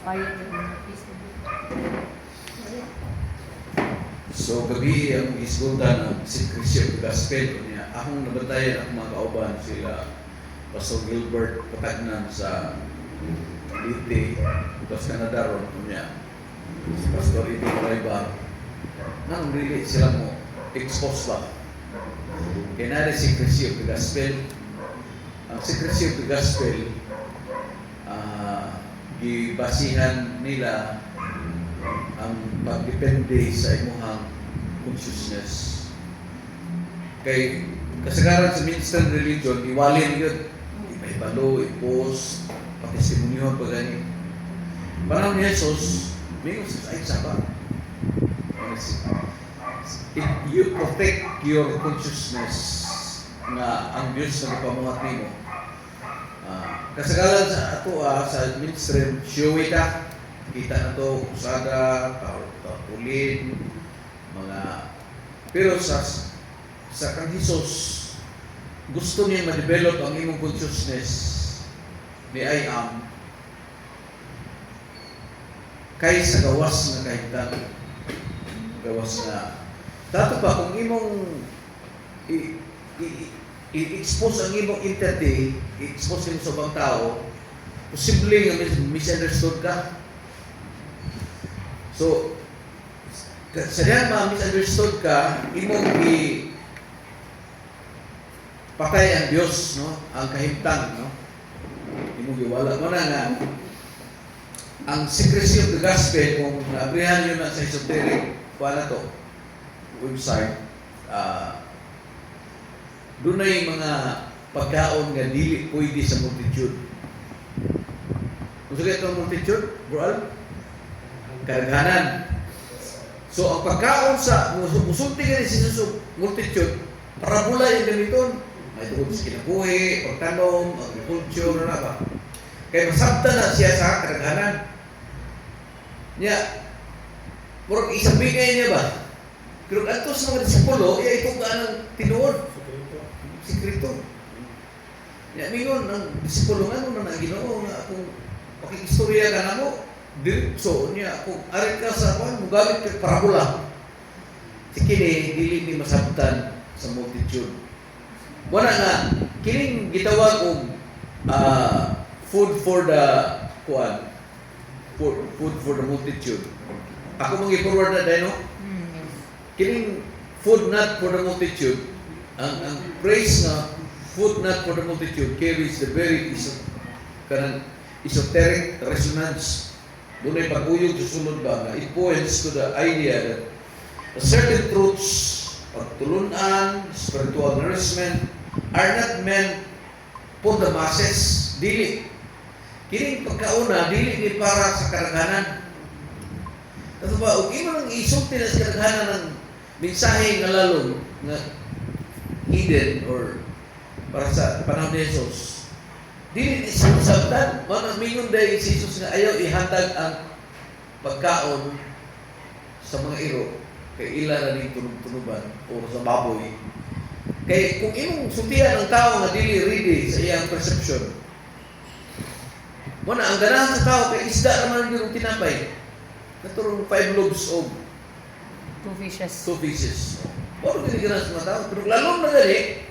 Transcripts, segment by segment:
Expired yung Facebook. So, gabi ang isgultan ng Secrecy of Gospel niya. Akong nabatayan ang mga kauban sila Pastor Gilbert Patagnan sa Liti, Utas Canada ron niya. Si Pastor Ibi Raiba. Nang really sila mo expose ba? Kaya na rin Secrecy of the Gospel. Ang Secrecy of the Gospel, gibasihan nila ang pagdepende sa imuhang consciousness. Kay kasagaran sa mainstream religion, iwalin yun. Ibalo, i-post, patestimonyon, pagani. Parang ni Jesus, may ay saba. If you protect your consciousness na ang Diyos na ipamuhat nimo, kasagaran sa ato sa mainstream, showy ka, kita na to, usada, pulin, mga, pero sa kang Jesus, gusto niya ma-develop ang imong consciousness ni I am kaysa gawas na kahitang gawas na dato pa kung imong i-expose ang imong entity, i-expose mo sa ibang tao, posibleng misunderstood ka. So, sa diyan ma-misunderstood ka, imong patay ang Diyos, no? Ang kahimtang, no? Imong giwala mo na nga ang Secrecy of the Gospel, kung naabrihan nyo na sa esoteric, wala to, website, doon na yung mga pagkaon nga dili pwede sa multitude. Kung sila itong multitude, bro, karaghanan. So, ang pagkaon sa musulti nga rin sa multitude, parabola yung gamiton. May tungkol sa kinabuhi, pagtanom, agriculture, na ba? Kaya masabta na siya sa karaghanan. Niya, murag isang bigay niya ba? Pero ato sa mga disipulo, ito ka ng tinuod. Sikrito. Niya, mingon, ang disipulo nga nung na Ginoo nga kung pakikistorya ka na mo, diretso niya, kung arit ka sa kwan, mugamit ka parabola. Kini, dili ni masabtan sa multitude. Wala nga, kining gitawag og food for the kwan, food for the multitude. Ako mong i-forward na dahil, no? Kining food not for the multitude, ang praise na food not for the multitude carries the very esoteric resonance. Doon ay pag-uyog sa sunod ba, it points to the idea that certain truths, pagtulunan, spiritual nourishment, are not meant for the masses. Dili. Kining pagkauna, dili ni para sa karaghanan. Kasi ba, kung imo nang isulti na sa karaghanan ng mensahe nga lalong na hidden or para sa panahon ni Jesus, dili ni sabtan. Mga mingon dahil si Jesus nga ayaw ihatag ang pagkaon sa mga iro kay ila na din tunog-tunuban o sa baboy. Kaya kung imong sultihan ng tao nga dili ready sa iyang perception, muna ang ganahan sa tao kay isda naman yung tinapay. Naturong 5 loaves of 2 fishes. 2 fishes. Puro ganahan sa mga tao. Pero lalong na gali,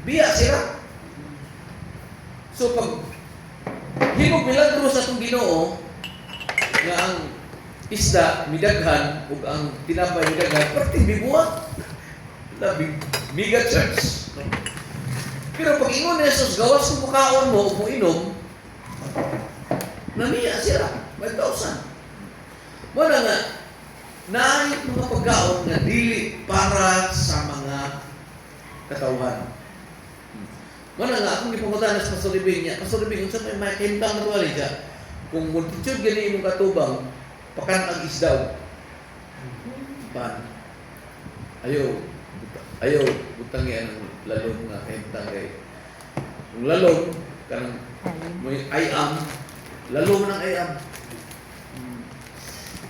biya sila. So pag himog milagro sa itong Ginoo nga ang isda midaghan ug ang tinapay midaghan, pati bibuhat. Biga church. Pero pag ingon ni Jesus, gawas kung mukaon mo o inom, naniya sila, 5,000. Wala nga, naayot mga pagkaon na dili para sa mga katauhan. Wala nga, akong ipumunta na sa Pastor Libing niya, Pastor Libing, kung saan may kahintang na tuwali siya, kung multitude gani imong katubang, pakan ang isdaw. Pan. Ayaw, butang yan ang lalong na kahintang kay. Ang lalong, kanang may I am, lalong ng I am.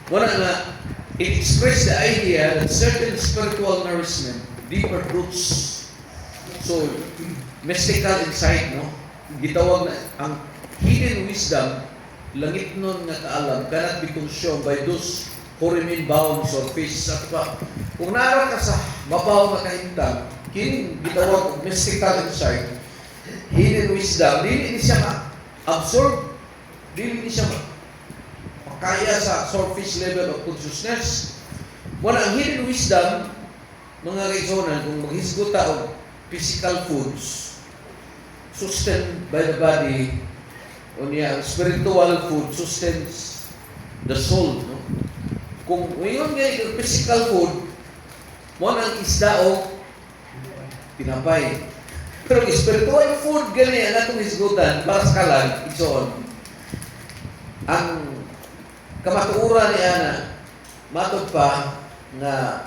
Wala nga, it expressed the idea that certain spiritual nourishment, deeper roots, so, mystical insight, no? Gitawag na, ang hidden wisdom langit nun nga kaalam cannot be consumed by those who remain bound surface. Sa pa, kung nara ka sa mabaw nga kahintang, kining gitawag og mystical insight, hidden wisdom, dili ni siya ma-absorb, dili ni siya makaya sa surface level of consciousness. Wala ang hidden wisdom, mga kaisonan, kung maghisgot ta og physical foods, sustained by the body, o niya, spiritual food sustains the soul. No? Kung ngayon nga physical food, mo ang isda o tinapay. Pero spiritual food, gani ang atong isgutan, para sa kalan, isoon. Ang kamatuura ni Ana, matod pa na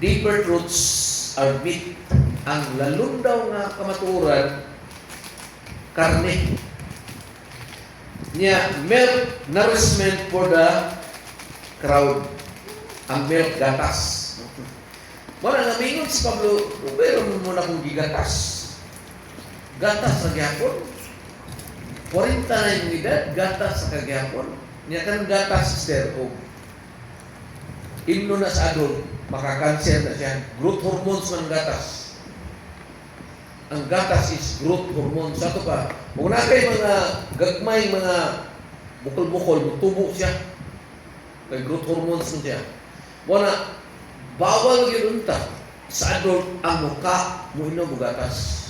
deeper truths are meat. Ang lalong daw nga kamaturan, karne. Niya, milk, nourishment for the crowd. Ang milk, gatas. Wala nga mingon si Pablo, pero mo na kong gigatas. Gatas sa gyapon. 40 na yung edad, gatas sa kagyapon. Niya kan gatas, sister, o imno na sa adult, makakanser na siya. Growth hormones ng gatas. Ang gatas is growth hormone. Sa ito pa, kung nakay mga gagmay, mga bukol-bukol, tubo siya. May growth hormones na siya. Wala, bawal yun unta sa adult ang muka mo inom mo gatas.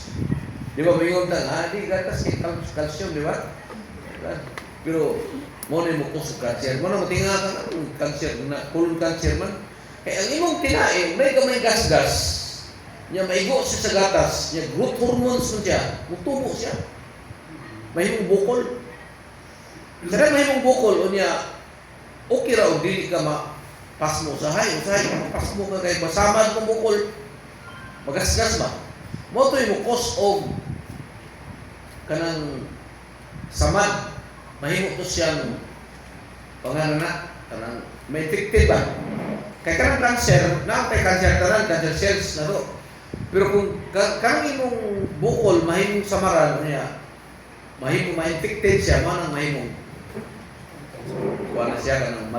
Di ba may yung di gatas kay calcium, di ba? Pero, mo na yung mukos sa cancer. Mo na matinga ka ng cancer, colon cancer man. Kaya ang imong kinain, may kamay gas-gas. Niya maigo siya sa gatas, niya growth hormones mo siya, mutubo siya. Mahimong bukol. Kada mahimong bukol, o niya, okay raw, dili ka pas mo usahay, pas mo ka kay masamad kong bukol. Magasgas ba? Mo ito yung cause of kanang samad. Mahimong to siyang panganana, kanang may infected ba? Kaya kanang cancer, na kay cancer tanan, cancer cells na to. Pero kung karang imong bukol, mahimong samaran niya, mahimong ma-infected siya, manang mahimong kuha na siya ka ng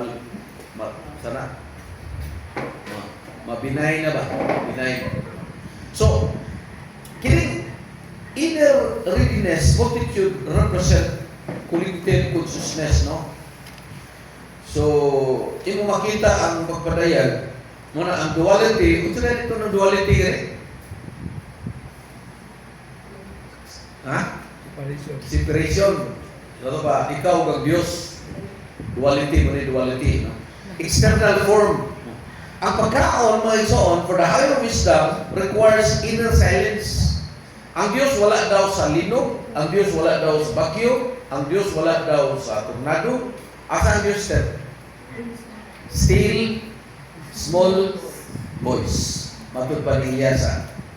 mabinay na ba? Binay. So, kining inner readiness, multitude represent collective consciousness, no? So, imo makita ang pagpadayan, muna ang duality, unsa na dito ng duality gani? Ha? Separation. Ano ba? Ikaw kang Diyos. Duality mo ni duality. No? External form. Ang pagkaon, mga isoon, for the higher wisdom, requires inner silence. Ang Diyos wala daw sa linog. Ang Diyos wala daw sa bagyo. Ang Diyos wala daw sa tornado. Asa ang Diyos step? Still, small voice. Matod pa niya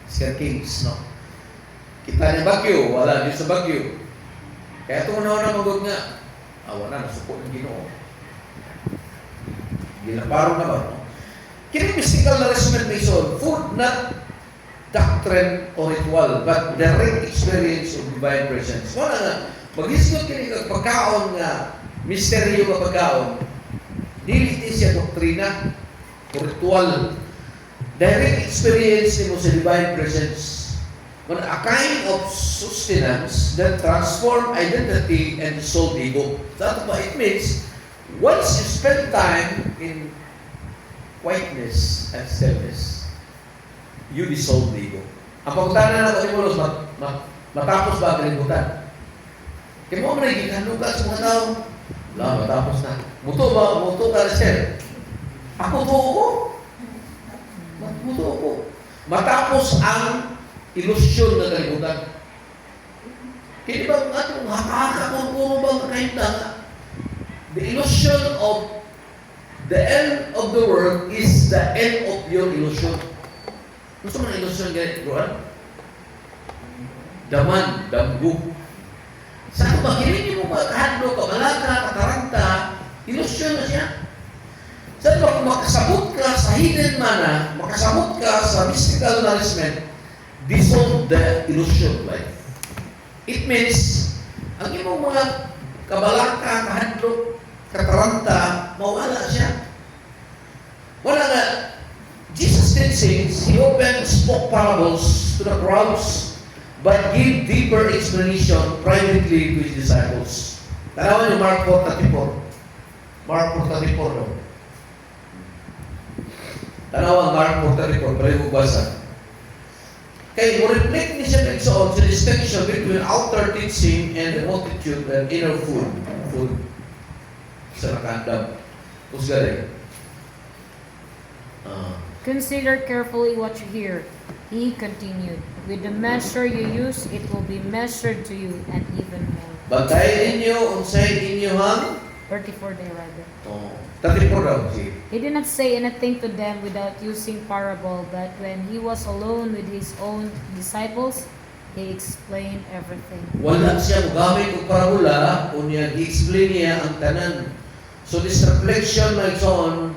sa Kings, no? Kita niya bagyo, wala din sa bagyo. Kaya ito na magod nga, wala, nasuko ng Ginoo. Ginaparo na ba? No? Kini mystical nourishment mission, food not doctrine or ritual, but direct experience of divine presence. Wala nga, mag-isgot kini kag pagkaon nga, misteryo nga pagkaon, dili siya doktrina o ritual. Direct experience nimo sa divine presence. A kind of sustenance that transform identity and dissolve ego. That's what it means. Once you spend time in quietness and stillness, you dissolve the ego. Ang pagkutanan na kalimulos, matapos ba ang kalimutan? Kaya mo na ikikanong ka sa mga tao. Wala, matapos na. Muto ba? Muto ka na siya. Ako to ko. Muto ko. Matapos ang ilusyon na kalimutan. Kaya ba ang atong hakaka-kurkuro ba ang kahintang? The illusion of the end of the world is the end of your illusion. Gusto mo na illusion ganit, Rohan? Daman, damgo. Saan ba? Hindi mo makahadlo, kamalaka, kataranta, illusion na siya. Saan ba kung makasabot ka sa hidden mana, makasabot ka sa mystical nourishment, dissolve the illusion life. It means, ang imong mga kabalaka, kahadlok, kataranta, mawala siya. Wala nga, Jesus teachings, He often spoke parables to the crowds, but give deeper explanation privately to His disciples. Tanawan yung Mark 4:34. Mark 4:34, no? Tanawan Mark 4:34, balik mo basa. Kaya mo reflect ni siya sa distinction between outer teaching and the multitude and inner food. Food. Sa nakandam. Usga Consider carefully what you hear. He continued, with the measure you use, it will be measured to you, and even more. Bantayan ninyo, unsay inyo hang? 34 day rather. 34 daw, si. He did not say anything to them without using parable, but when he was alone with his own disciples, he explained everything. Wala siya gamit og parabola, unya gi-explain niya ang tanan. So this reflection na on,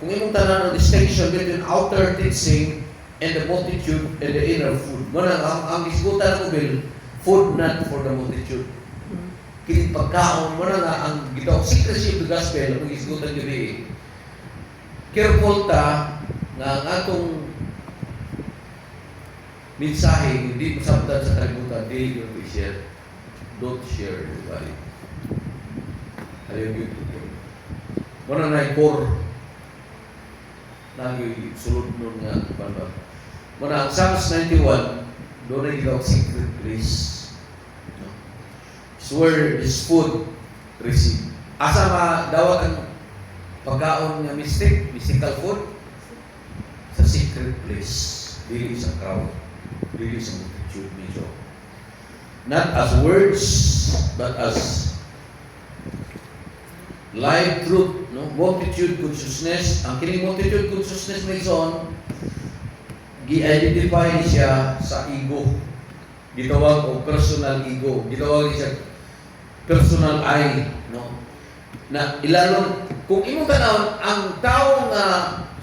kung imong tanan ang distinction between outer teaching and the multitude and the inner food. Muna ang isgutan ko bil, food not for the multitude. Kini pagkaon mo na nga ang gitawag secrecy of the gospel ang isgutan diri. Careful ta nga ang atong mensahe hindi masabtan sa kalibutan, di yung i-share. Don't share everybody. Ayaw yun. Muna na yung core na yung sulod nun nga. Muna ang Psalms 91, doon na yung secret place. Where is food received. Asa madawat ang pagkaon nga mystical food? Sa secret place. Dili sa crowd. Dili sa multitude medyo. Not as words, but as live truth. No? Multitude consciousness. Ang kining multitude consciousness may son, gi-identify siya sa ego. Gitawag o personal ego. Gitawag siya personal I, no? Na ilalong, kung imong tanawon, ang tao nga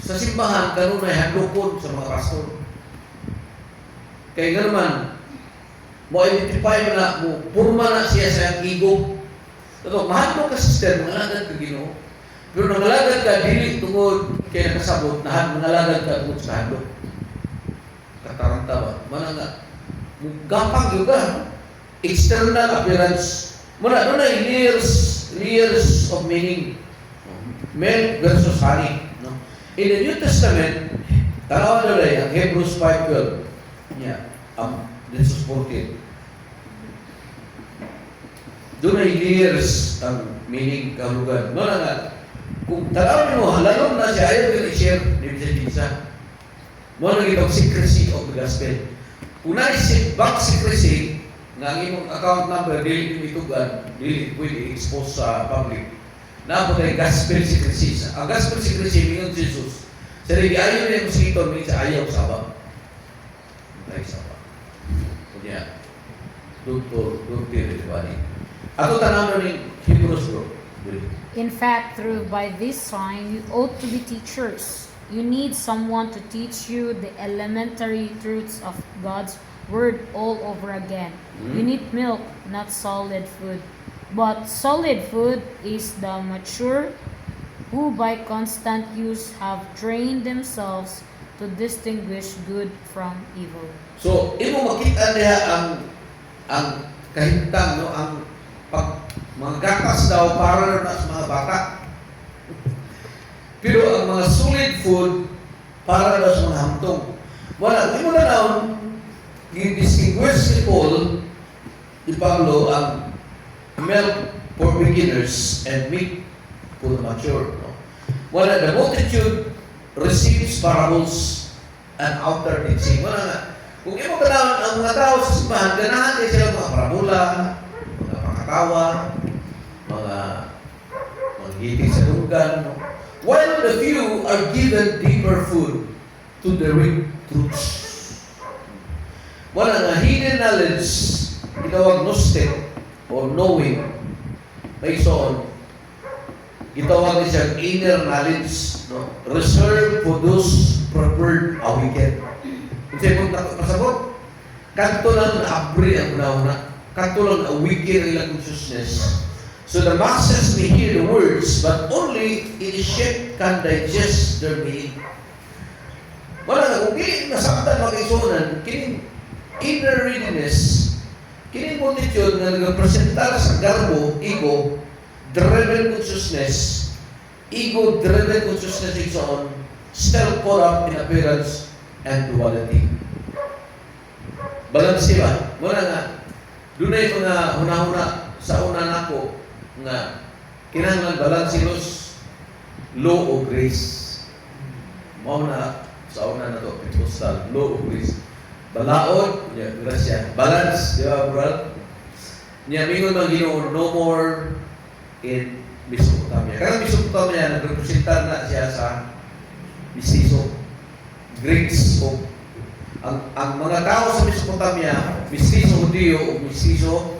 sa simbahan, kanon ay handukon sa mga pastor. Kaya nga naman, mo-identify mo na, purma na siya sa ego. Ito, mahal mo ka sister, mangalagad ka Ginoo. Pero nangalagad ka, dili tungod kaya nakasabot, nangalagad ka tungod sa handok. Kataranta ba? Mana nga, gapang yun ka. External appearance. Muna, doon ay layers of meaning. Men versus honey. No? In the New Testament, tanawan na rin ang Hebrews 5:12. Yeah. This is 14. Doon ay layers ang meaning kahulugan. Muna nga, kung tanawan mo, halalong na siya, ayaw ka i-share, nibisa-bisa. Muna nga itong secrecy of the gospel. Kung na-isip back secrecy, nga ang imong account number, dili itugan, dili pwede expose sa public. Napo tayo gospel secrecy. Ang gospel secrecy, mingon Jesus. Sa rin, ayaw na yung mosquito, mingon sa ayaw sabang. Tayo sabang. Kunya, don't tell everybody. Ato tanaw na rin, Hebrews bro. In fact, through by this sign, you ought to be teachers. You need someone to teach you the elementary truths of God's Word all over again. You need milk, not solid food. But solid food is the mature who by constant use have trained themselves to distinguish good from evil. So, imo makita niya ang kahintang, no? Ang mga gatas daw para na sa mga bata. Pero ang mga solid food para na sa mga hamtong. Wala, imo na daw i-distinguish si Paul, di Pablo, ang milk for beginners and meat for the mature. No? Wala, the multitude receives parables and outer teaching. Wala nga. Kung imo tanawon ang mga tao sa simbahan, ganahan din sila mga parabola, mga pakatawa, mga hitik sa dugan. No? While the few are given deeper food to the rich truths. Wala nga hidden knowledge, gitawag gnostic or knowing, based on, gitawag siya inner knowledge, no? Reserved for those preferred awakened. Kung sa'yo kung pasabot, kanto lang na-abri ang una-una, kanto lang na-awaken ang ilang consciousness. So the masses may hear the words, but only in a shape can digest their meaning. Wala na, kung kini nasaktan mag-isunan, kini inner readiness, kini multitude na nag-presentar sa garbo, ego-driven consciousness, ego-driven consciousness is on, still caught up in appearance and duality. Balance ba? Wala nga, doon ay mga huna-huna sa una nako nga kinahanglan balansinos law of grace. Mao na sa una na to, Pentecostal, law of grace. Balaod, ya, grasya. Balance, di ba, bro? Niya, mingon ng Ginoo, no more in Mesopotamia. Karang Mesopotamia, nagrepresentar na siya sa Mestizo, Greeks, o ang mga tao sa Mesopotamia, Mestizo Hudiyo o Mestizo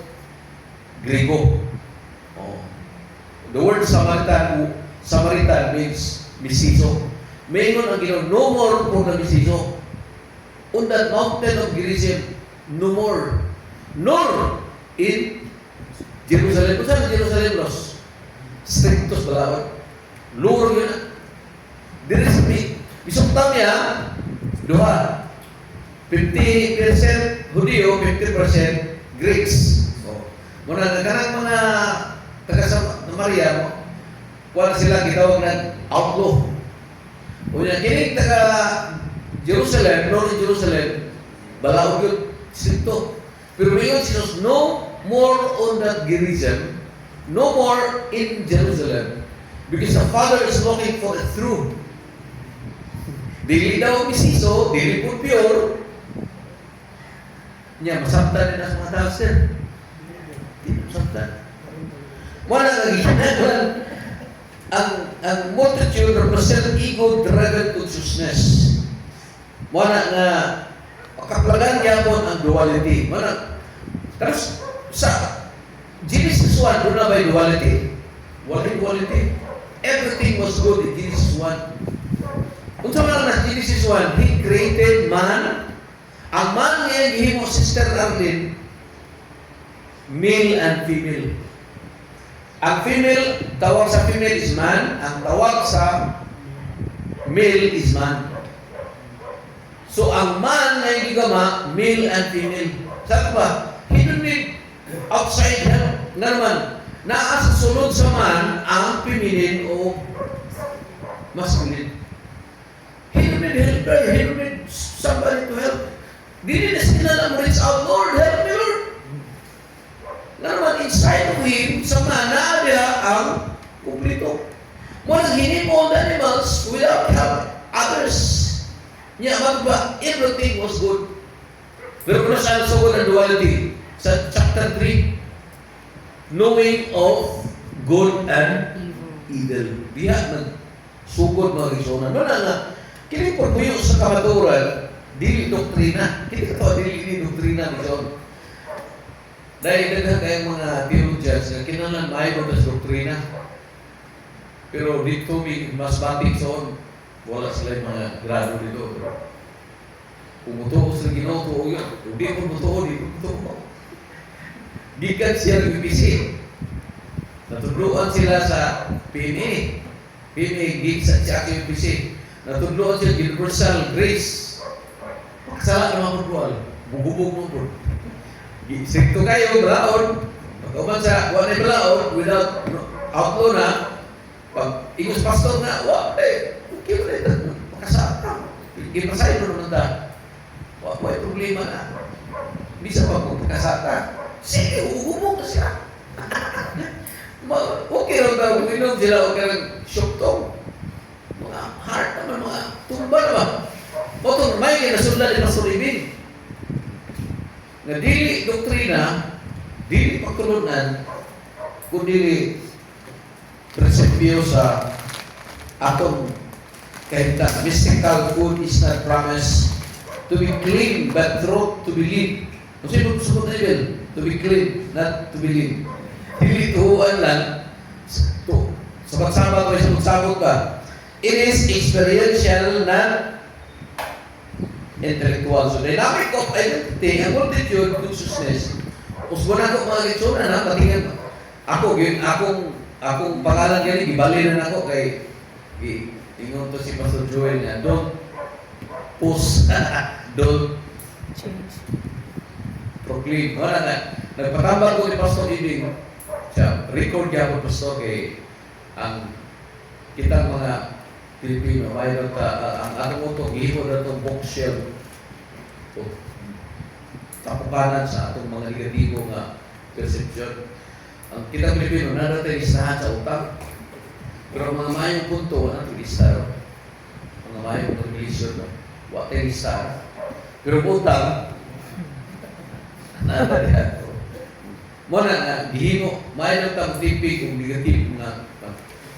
Grego. Oh. The word Samaritan means Mestizo. Mayroon ang Ginoo, no more for the Mestizo. On that mountain of Gerizim, no more. Nor in Jerusalem. Kung saan Jerusalem, Los? Strictos balawat. Luro yun. There is Mesopotamia, duha. 50% Hudiyo, 50% Greeks. Muna nagkanang mga taga-Samaria, kuwan sila gitawag ng outlaw. O yan, kining taga-Jerusalem, Northern Jerusalem, balaog yun, stricto. Pero ngayon, sinos, no more on that Gerizim, no more in Jerusalem, because the Father is looking for the truth. Dili daw misiso, dili po pure, niya, masabtan din ang mga tao, sir. Hindi masabtan. Wala nga ginagawa. Ang multitude represent ego-driven consciousness. Wala nga, kaplagan yapon ang duality. Wala. Tapos, sa Genesis 1, doon na ba yung duality? Wala duality. Everything was good in Genesis 1. Kung sa mga na Genesis 1, He created man. Ang man niya, gihimo Sister Arlene, male and female. Ang female, tawag sa female is man. Ang tawag sa male is man. So, ang man na yung gigama, male and female. Saan ba? He don't need outside help. Nga naman, naasa sulod sa man ang feminine o masculine. He don't need helper. He don't need somebody to help. Dili na sila lang reach out, Lord, help me, Lord. Nga naman, inside of him, sa mana niya ang kumplito. Walang hinimo the animals without help others. Niya, magba, everything was good. Pero kung saan sa word and duality, sa chapter 3, knowing of good and evil. Diya, nagsugod mga risonan. Wala nga, kinipon mo yung sa kamaturan, dili doktrina. Hindi ka ito, dili doktrina nito. Dahil daghan kayong mga theologians na kinalan maayon sa doktrina. Pero dito, mas batik son, wala sila yung mga grado dito. Pumutuo sa Ginoo, tuo yun. Kung di pumutuo, di pumutuo. Gikan siya ng UPC. Natudluan sila sa PNA. PNA, gig sa UPC. Natudluan sila Universal Grace. Salah naman po, bububog mo po. Sikto kayo, balaod. Pagkaman sa wala balaod, without outlaw na, pag ingos pastor na, okay mo rin, makasata. Ipasay mo naman ta. May problema na. Hindi sa pagkakasata. Sige, bububog na siya. Okay lang daw, inom sila, okay lang, shock to. Mga heart naman, mga tumba naman. Motong may kinasulat ni Pastor Ibin na dili doktrina, dili pagtulunan, kundi prinsipyo sa atong kahit mystical food is not promised to be clean, but truth to believe. Kasi kung susunod na yun, to be clean, not to believe. Dili tuhuan lang, sabat-sabat o sabat ka. It is experiential, not intellectual. So, dynamic of identity, ang multitude consciousness, usbo na ko mga litsura na, patingan akong pangalan gani gibali na nako kay ingon to si Pastor Joel niya, don't post, don't Change. proclaim. Wala na, nagpatambal ko ni Pastor Ibing, siya, record niya ako, Pastor, kay ang kitang mga Pilipino, mayroon ang atong utong, ihipon na itong bookshelf, kapukanan sa atong mga negatibo nga perception. Ang kitang Pilipino, nadatay listahan sa utang. Pero ang mga mayong punto, wala itong listahan. Mga mayong religion, wala itong listahan. Pero utang, nadatay. Muna nga, gihimo, mayroon tang tipig kung negative nga.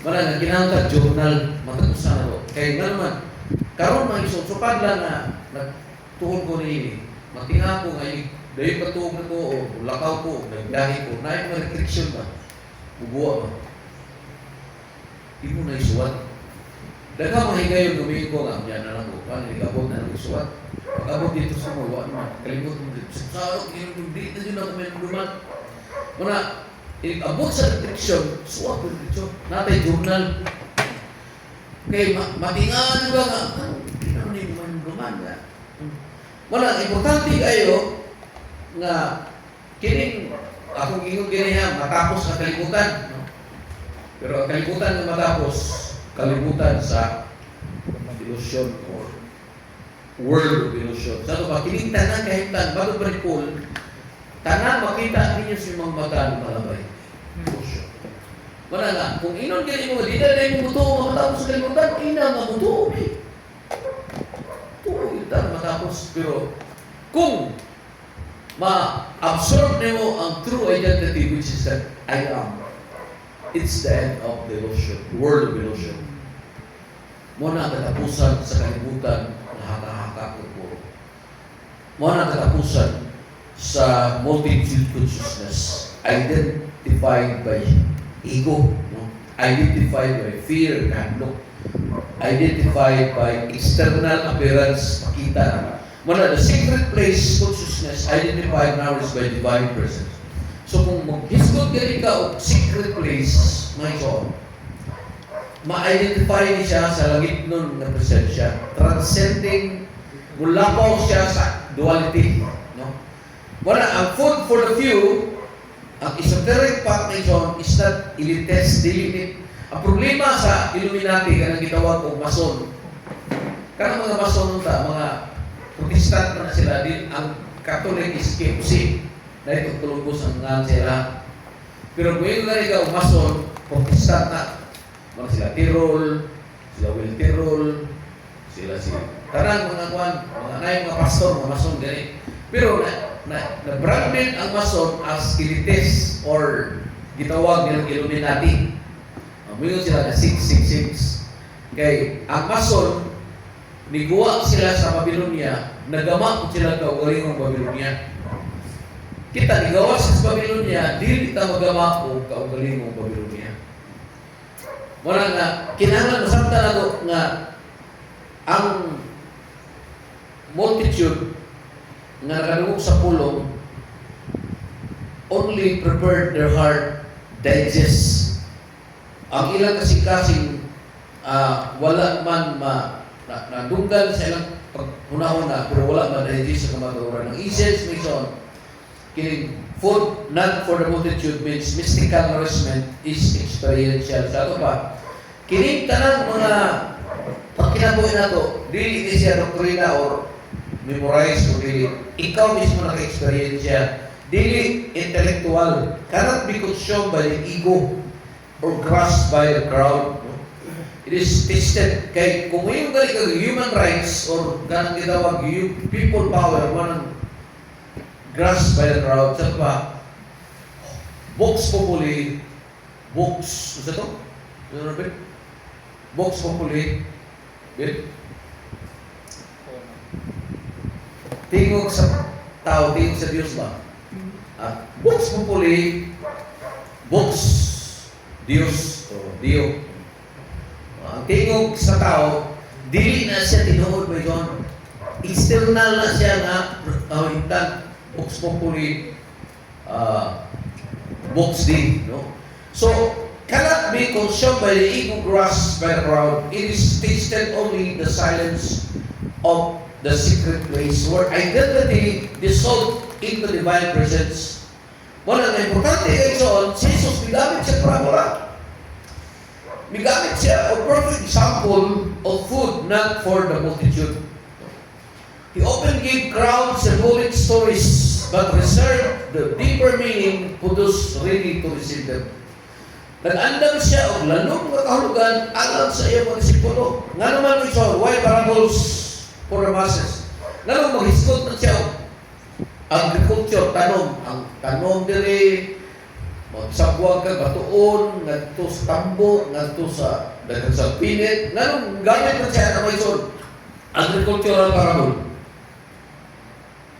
Muna nga, kinahanglan journal, matagusan na ito. Kaya nga naman, karon mga isot, so pagla na, nagtuhon ko na ini, matinga ko nga ini, dahil patuog na ko, o lakaw ko, nagdahi ko, na yung mga restriction ba? Bubuwa ba? Hindi mo na isuwat. Daga mahigayon, gumihin ko nga, yan na lang ko, paano ikabot na lang isuwat? Pag-abot dito sa mga, wala naman, kalimot mo dito. Sa sarok, hindi na yun ako may luman. Muna, abot sa restriction, suwak ko restriction, natay journal. Kaya matingaan ba nga, hindi naman yung man nga. Muna, importante kayo nga kining akong ingon ganyan matapos ang kalibutan. No? Pero ang kalibutan na matapos, kalibutan sa illusion or world of illusion. Sa ito ba, kining tanan kahitan, bago pa rin Paul, tanan makita ninyo si mga mata ng malabay. Illusion. Wala nga, kung inon ganyan mo, di na rin mo buto, matapos sa kalibutan, ina nga buto. Ito matapos. Pero kung ma-absorb mo ang true identity, which is that I am, it's the end of the illusion, world of illusion. Muna ang katapusan sa kalibutan na haka-haka ko po. Muna ang katapusan sa multitude consciousness, identified by ego, no? Identified by fear, handlock, identified by external appearance, makita. Muna, the secret place consciousness identified now is by divine presence. So kung mag-hisgot gani ka o secret place, may so, ma-identify ni siya sa langit nun na presensya, transcending, mulapaw siya sa duality. No? Muna, ang food for the few, ang esoteric foundation is not elitist, delimit. Ang problema sa Illuminati, kanang gitawag o mason, kanang mga mason ta, mga Protestant na sila din, ang Catholic is KFC. Na itong tulubos ang nga sila. Pero kung yung nga ikaw, mason, Protestant na, mga sila Tirol, sila Will Tirol, sila karang mga kwan, mga pastor, mga mason, gani. Pero na-branded ang mason as elitist or gitawag ng Illuminati. Mayroon sila na 666. Kaya ang mason, niguwa sila sa Babylonia, nagama ko sila kaugalingong Babylonia. Kita, nigawa sa Babylonia, di kita magama ko kaugalingong Babylonia. Wala nga, kinahanglan masabta na ito nga ang multitude nga nakadungog sa pulong only prepared their heart digest. Ang ilang kasing-kasing wala man nadunggan sa ilang paghuna-huna pero wala man digest sa kamaturan. Ang essence mission, kining food not for the multitude means mystical nourishment is experiential. Sa ito pa, kining tanang mga pagkinabuhin na ito, dili siya doktrina or memorize o dili. Ikaw mismo naka-experience siya. Dili intellectual. Cannot be consumed by the ego or grasped by the crowd. It is tested. Kay kung yung gali ka human rights or ganang gitawag people power, manang grasped by the crowd. Sa pa, Vox Populi, Vox, ano ito? Ano ito? Vox Populi, tingog sa tao, tingog sa Diyos ba? Vox Populi, Vox Diyos, o Dio. Ang tingog sa tao, dili na siya tinuod mo yun. External na siya nga, hintan, Vox Populi, books din, no? So, cannot be consumed by the ego grasp by the crowd. It is tasted only the silence of the secret place where identity dissolved into divine presence. Wala na importante kayo soon, si Jesus migamit siya parabola. Migamit siya a perfect example of food not for the multitude. He often gave crowds symbolic stories but reserved the deeper meaning to those ready to receive them. Nag-andam siya og lalong nga kahulugan alam sa iyang mga disipulo. Nga naman ito, why parables for the masses? Nga naman maghiskot na siya og agriculture, tanom. Ang tanom diri, magsabwag ka, batuon, ngadto sa tambo, ngadto sa dagang sa pinit. Nga naman gamit na siya na may son. Agricultural parable.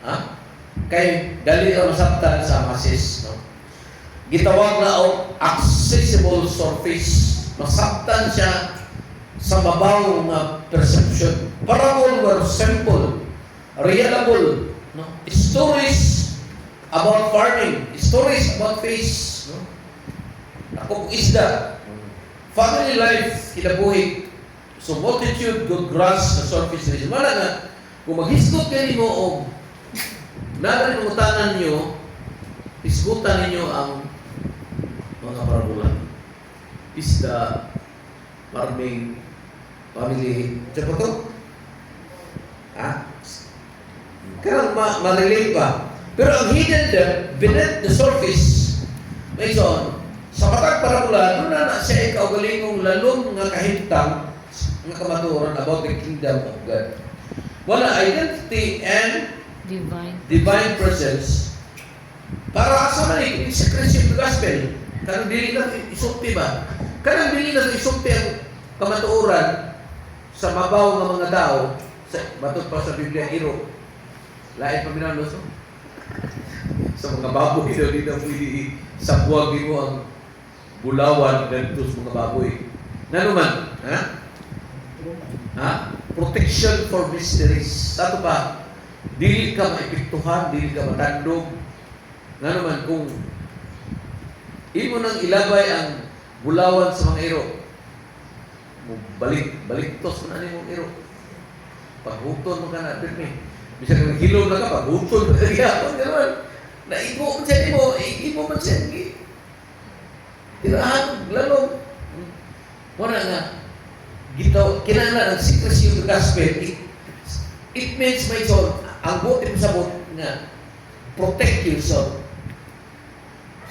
Ha? Kay dali ang masabtan sa masses, no? Gitawag na o accessible surface. Masabtan siya sa mabaw nga perception. Parable were simple, reliable, no? Stories about farming, stories about fish, no? Akong isda, family life, kinabuhi. So multitude good grass na surface region. Wala na, kung maghisgot kayo mo o narin umutanan nyo, isgutan ninyo ang mga parabola. Isda, farming, family. Diyan po ito? Ha? Kaya ma-relate pa. Pero ang hidden there, beneath the surface, may son, sa matag parabola, doon na siya ikaw galingong lalong nga kahintang nga kamaturan about the kingdom of God. Wala identity and divine presence. Para sa man sa Christian gospel, kanang dili na isulti ba? Kanang dili na isulti ang kamatuoran sa mabaw nga mga tao, sa matod pa sa Biblia iro. Lain pa minano so. Sa mga baboy daw dito pwede sabwag mo ang bulawan dito sa mga baboy. Nanuman, ha? Ha? Protection for mysteries. Ato pa, dili ka maipiktuhan, dili ka matandog. Nga naman, kung imo nang ilabay ang bulawan sa mga iro, baliktos mo na mong iro. Paghuton mo ka na, pirmi. Bisa kang hilom na ka, paghuton mo ka gihapon, gano'n. Naibo mo siya mo, ibo mo siya. Tirahan, lalong. Wala nga, kinala ang secrecy of the gospel, it means my soul, ang buti mo sa buti nga, protect yourself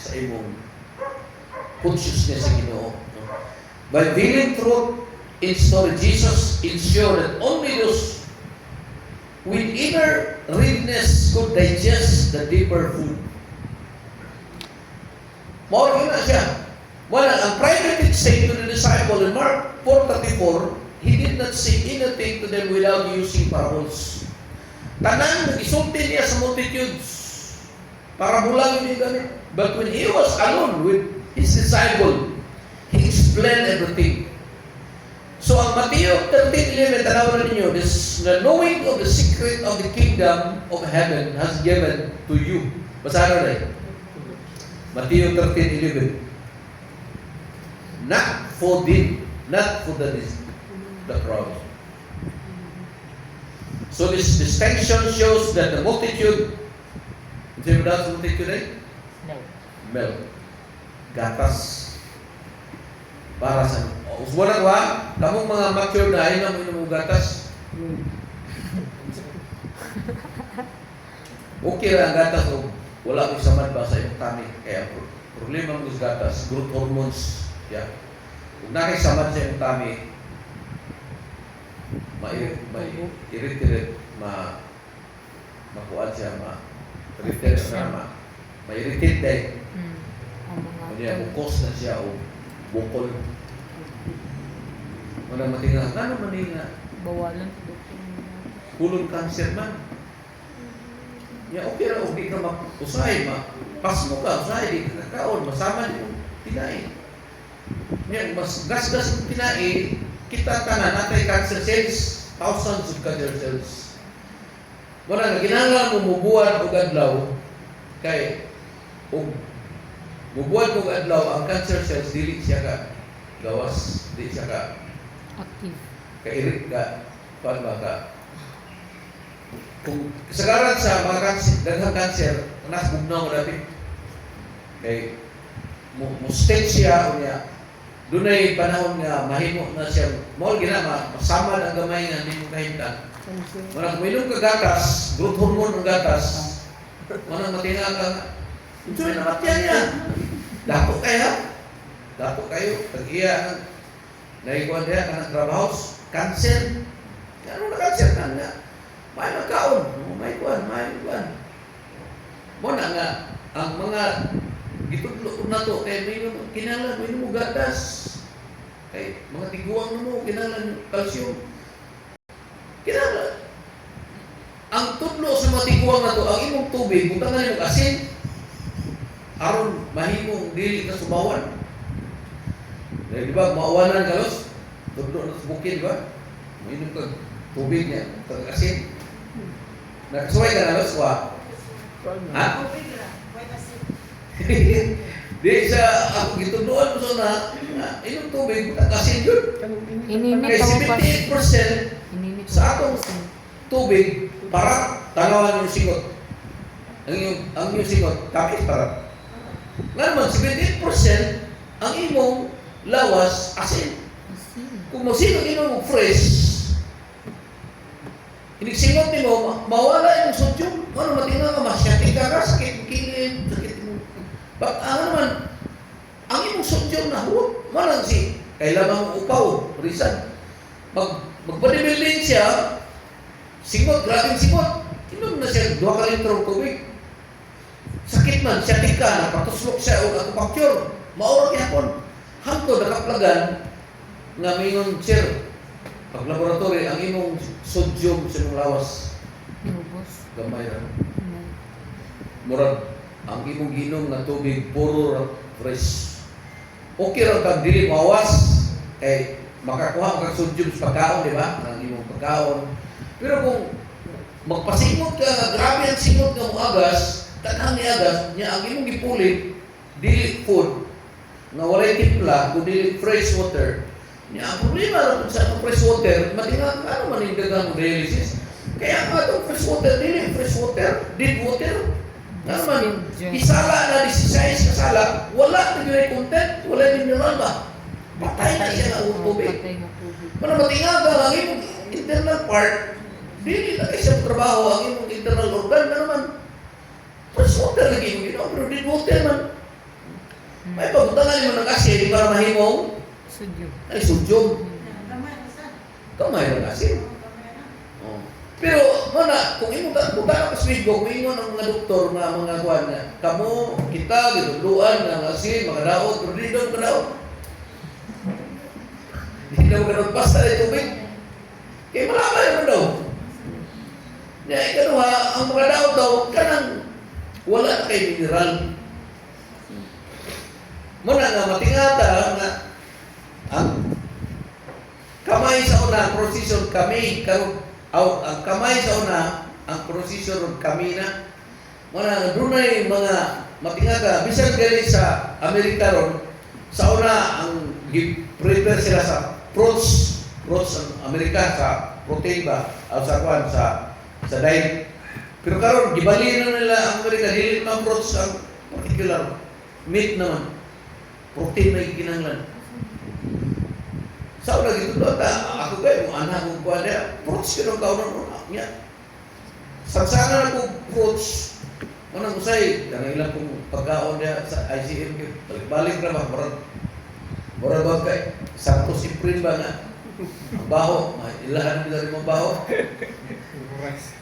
sa imong consciousness sa Ginoo. By dealing truth in story, Jesus ensured that only those with inner readiness could digest the deeper food. More na siya. Well, ang private say to the disciple in Mark 4:34, he did not say anything to them without using parables. Tanan, nag-isulti niya sa multitudes. Parabola niya ganit. But when he was alone with his disciple, he explained everything. So, ang Matthew 13:11, tanawan ninyo, the knowing of the secret of the kingdom of heaven has given to you. Basahan na Matthew 13:11. Not for the crowd. So this distinction shows that the multitude, hindi mo daw sa multitude eh? Milk. Gatas. Para sa, uswanan wa, kamong mga mature na ay na mo gatas. Okay lang gatas o wala ko samad ba sa iyong tummy. Kaya problema mo sa gatas, growth hormones. Yeah. Kung nakisamad sa iyong tummy, ma-irritate, makuan siya, ma-irritate dahil. Kaya bukos na siya o bukol. Wala matinga, ano maninga? Bawalan. Kulong cancer man. Ya, okay ra, okay ka mag-usay, pas mo ka, usay, di ka kakaon, masama yung tinain. Yan, mas gas-gas yung tinain, kita tanan natay cancer cells, thousands of cancer cells. Wala nga, ginanglan mo mubuhan o gadlaw, kay, Mubuhat mo adlaw ang cancer cells dili siya ka gawas, dili siya ka Active. kairit ka paano ka. Kung kasagaran sa mga cancer, daghang cancer, nas bugnaw mo dati. Kay mo stage siya unya. Dunay panahon nga mahimo na siya. Mao gina masama ang gamay nga nimo kahimtan. Manang minom ka gatas, growth hormone ang gatas. Manang matina ka. Ito na matyan niya. Dako kaya. Dako kayo. Pag-iya ang naikuan niya ka ng trabaho, cancer. Ano na cancer ka nga? May magkaon. May kuan. Mo na nga, ang mga gitudlo ko na to, kaya may kinala, may mo gatas. Kaya mga tiguang na mo, kinala calcium. Kinala. Ang tudlo sa mga tiguang na to, ang imong tubig, butangan imong asin, aron mahimong dili ka subawan. Di ba, maawanan ka los? Tudlo na sa bukid, di ba? Mainom ka tubig niya, asin. Nakasuway ka na los, wa? Ha? Di sa ako gituduan mo na inom tubig, asin yun. Ininit Kaya ako pa. 78% Ininit sa ako atong pa. tubig, para tanawan yung singot. Ang yung singot, kapit para. Nga naman, 78% ang imong lawas, asin. Asin. Kung masinong imong fresh, singot ni mo, mawala yung sodium. Ano, matinga ka, masyatik ka, sakit kilid, sakit mo. Ano naman, ang imong sodium na huwag, manang kailangan upaw, risan. Magpadibilin siya, singot, grabing singot. Inom na siya, 2 ka litrong tubig. Sakit man, syatik ka, napatuslok siya o acupuncture. Maurang yapon. Hangtod, nakaplagan, nga mingon, sir, pag laboratory, ang imong sodium sa imong lawas, Inubos. gamay ra. Murag, ang imong ginom na tubig, puro ra fresh. Okay ra kag dili mawas, kay makakuha kag sodium sa pagkaon, di ba? Ang imong pagkaon. Pero kung magpasingot ka nga, grabe ang singot nga muagas, tanang niagas, niya ang imong gipulit, dili food, nga walay timpla, kung dili fresh water. Niya, ang problema lang sa fresh water, matinga, ano man yung dagang dialysis? Kaya nga itong fresh water, dili fresh water, dead water. Ano man, isala na 16 kasala, wala na yung content, wala yung mineral ba? Patay na siya na tubig. Patay na tubig. Mana matinga ka, ang imong internal part, dili na kayo sa trabaho, ang imong internal organ, na naman, fresh water lagi yung ginawa, pero dead water man. May pagutangan mo ng asin para mahimong Sodium. ay sodium. Kamay lang asin. Oh. Pero, mana, kung imo ka sa Facebook, kung imo ng mga doktor na mga kuwan na, kamo, kita, gituluan, ng asin, mga daot, pero di daw kadaot. Di daw kadaot, basta na tubig. Kaya malabay naman daw. Kaya ikaw ang mga daot daw, kanang wala na kay mineral. Muna nga, matingata nga, ang kamay sa una, ang prosesyon kami, ang kamay sa una, ang prosesyon kami na, muna dunay mga matingata, bisan gali sa Amerika ron, sa una, ang prepare sila sa fruits ang Amerika, sa protein ba, o sa kwan, sa diet. Pero karon gibali na nila ang Amerika, dili naman fruits ang particular, meat naman, protein na ikinanglan. Sa una gitu doon, ako kayo, kung anak kong kuha niya, fruits ka nung kaunan niya. Sagsana na kong fruits, manang usay, ang ilang kong pagkaon niya sa ICM, balik-balik na ba, mura ba kay, sakto si Prin ba nga, ang baho, ilahan nila rin ang baho.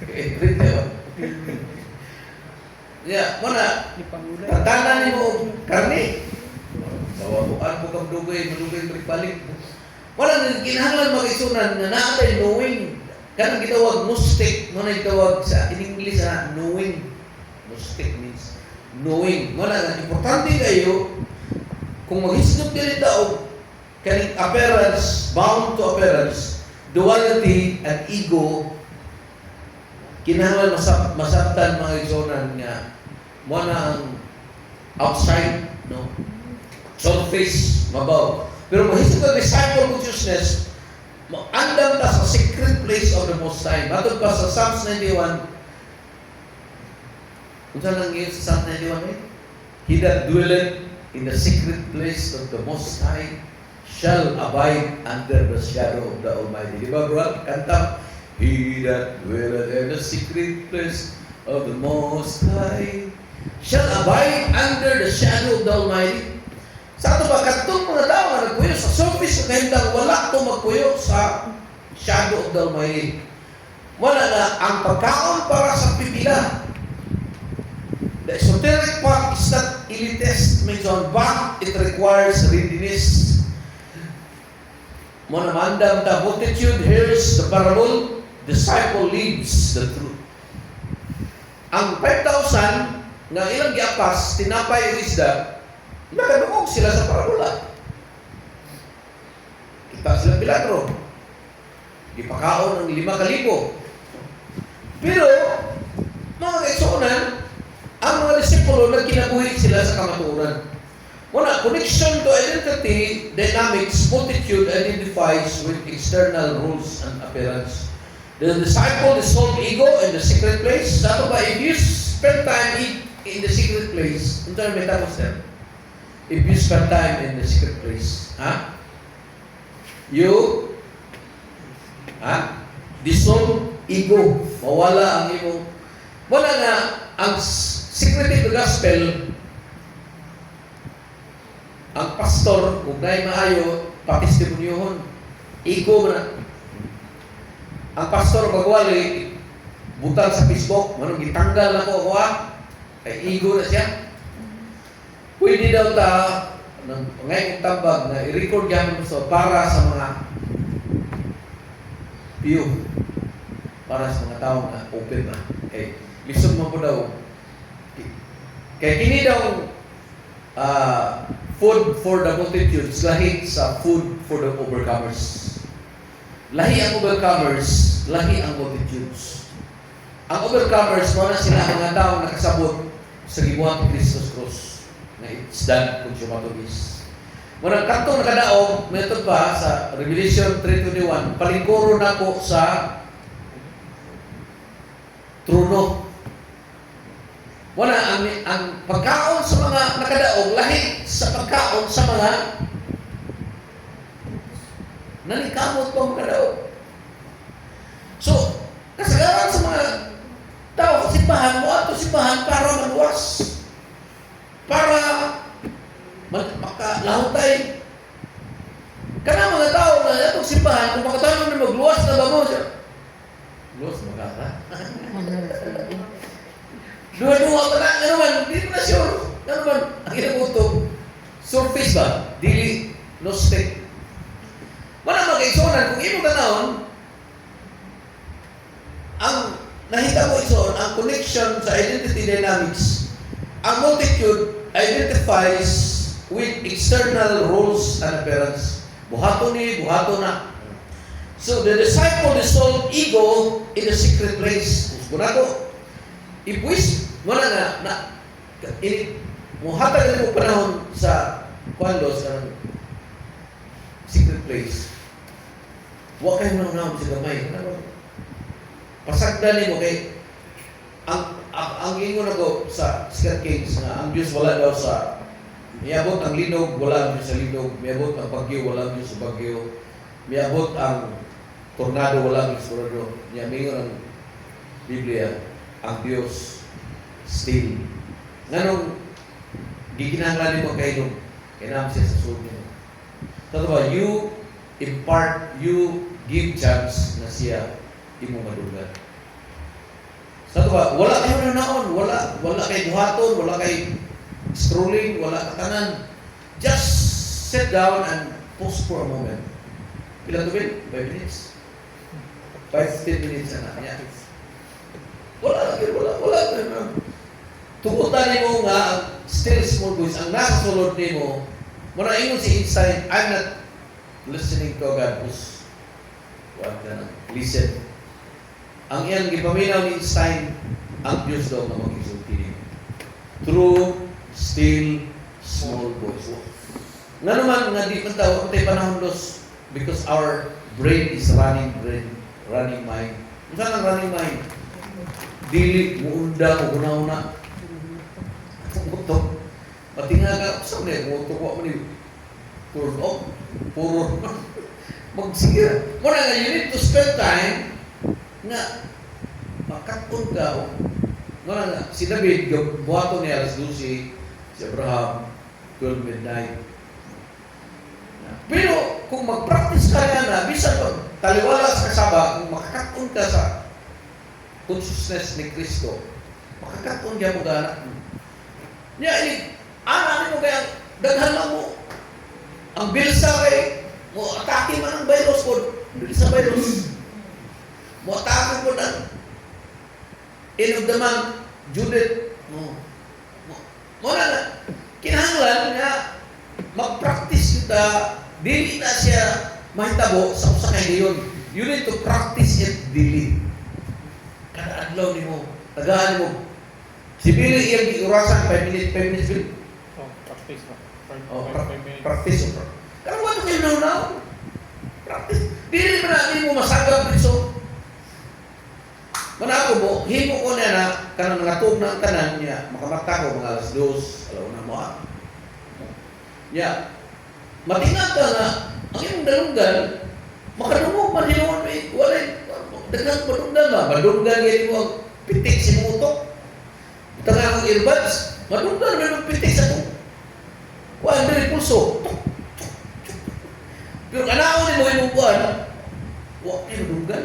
Prin niya ba? Ya, mana, tatanan mo karne, sawabuan mo kang dugay, balik-balik. Walang kinahanglan mag-isunan na naatay knowing. Kanang gitawag gnostic, muna gitawag sa in English na knowing. Gnostic means knowing. Wala nga, importante kayo kung mag-isip kayo tao, kaning appearance, bound to appearance, duality and ego, kinahanglan masabtan mga isunan nga muna ang outside No? Surface, mabaw. Pero mahisip ka disciple consciousness, andam ta sa secret place of the Most High. Matod pa sa Psalms 91, kung saan lang yun sa Psalms 91 eh? He that dwelleth in the secret place of the Most High shall abide under the shadow of the Almighty. Di ba, bro? Kanta, He that dwelleth in the secret place of the Most High shall abide under the shadow of the Almighty. Sa ato ba, katong mga tao nga nagpuyo sa surface na hindang wala ito magpuyo sa shadow of the Almighty. Wala na ang pagkaon para sa pipila. The esoteric part is not elitist, mention, but it requires readiness. Muna mandam the multitude hears the parable, disciple leads the truth. Ang 5,000 nga ilang giapas, tinapay o isda, nakaduog sila sa parabola. Kita sila milagro. Ipakaon ng 5,000. Pero, mga kaigsunan, ang mga disipulo nagkinabuhi sila sa kamatuoran. Muna, connection to identity, dynamics, multitude identifies with external rules and appearance. The disciple dissolved ego in the secret place. Sa ito ba, if you spend time in the secret place, ito na may tapos na. If you spend time in the secret place, you dissolve ego, mawala ang ego. Wala nga, ang secret of the gospel, ang pastor, kung na'y maayo, patestimonyohon, ego na. Ang pastor, magwali, butang sa Facebook, manong gitanggal na ko ako ay ego na siya. Pwede daw ta, ngayon kong tambag, na i-record gamit mo para sa mga view, para sa mga tao na open na. Okay. Lisod mo po daw. Kaya kini daw food for the multitudes, lahi sa food for the overcomers. Lahi ang overcomers, lahi ang multitudes. Ang overcomers, mga sila ang mga tao nakasabot sa gibuhat ni Christos Cruz. Na it's done, consumatories. Muna kantong nakadaog, metod pa sa Revelation 3:21, palingkuro na ko sa trono. Wala ang pagkaon sa mga nakadaog, lahi sa pagkaon sa mga nalikamot pa makadaog. So, kasagaran sa mga tao sa simbahan mo ato simbahan para maluwas. Para makalahutay. Kana mga tao na atong simbahan, kung makatanon na magluwas na ba mo siya? Luwas magkata. Dua-dua pa na, ano man, hindi mo na sure. Ano man, ang inabuto, surface ba? Dili, no stick. Wala mag-isonan, kung imo tanawon, ang nakita mo ison, ang connection sa identity dynamics, ang multitude identifies with external rules and appearance. Buhato ni, buhato na. So, the disciple dissolved ego in the secret place. Bunato, ibwis, wala na muhatag mo panahon sa kwandos ng secret place. Huwag kayo nang sa gamay. Pasagdan mo kay ang ingon ako sa Scott Kings na ang Diyos wala daw sa miabot ang linog, wala ang Diyos sa linog, miabot ang bagyo, wala ang Diyos sa bagyo, miabot ang tornado, wala ang Diyos sa tornado. Mingon ang Biblia, ang Diyos still. Nganong gikinahanglan mo kayo kinam siya sa sulod mo. Totoo, you impart, you give chance na siya imo madugan. Totoo, wala kayo na naon, wala kay buhaton, wala kay strolling, wala katanan. Just sit down and pause for a moment. Ilan to bin? 5 minutes? 5-10 minutes na niya. Wala. Tugutan mo nga, still small voice, ang nasa sulod mo, muna ingon si Einstein, I'm not listening to God who's listen. Ang iyang gipaminaw ni Einstein, ang Diyos daw na mag-isulti niyo. True, still, small voice. Nga naman, nga di man tao, tayo panahon dos, because our brain is running mind. Saan ang running mind? Dili, muunda, muna-una. Tumutok. Pati nga ka, saan na yung mutok mo ni turn off? Puro. Magsigira. Muna nga, you need to spend time nga makakon ka. Muna nga, si David, buhato niya alas 12, si Abraham, 12 midnight. Pero kung mag-practice ka na, bisan pag taliwala sa kasaba, kung makakakon ka sa consciousness ni Kristo, makakakon ka mo gana. Niya, anak mo kaya, daghan lang mo. Ang bilsa kay, mo atake man ang virus ko, bilsa virus. Mo atake ko ng inugdaman, Judith. Mo na, kinahanglan nga, mag-practice kita, dili na siya mahitabo sa usakay ngayon. You need to practice it daily. Kada adlaw ni mo, tagaan mo. Si Billy iyang giurasan 5 minutes Billy. Practice na. Practice. Kaya mo ito kayo now? Practice. Dili man natin mo masagap so. Manako mo, himo ko na kanang ngatog na ang tanan niya, makamata ko mga alas 2, alaw na mo ha. Ya, matingat ka na, ang iyong dalunggan, makadungog man hinuon may, walay, dagang madunggan ba? Madunggan yan mo ang pitik si mutok. Tangang ang earbuds, madunggan may magpitik sa kong. Wala, hindi pulso. Pero kanaon ni mo yung buwan, wala kayo madunggan.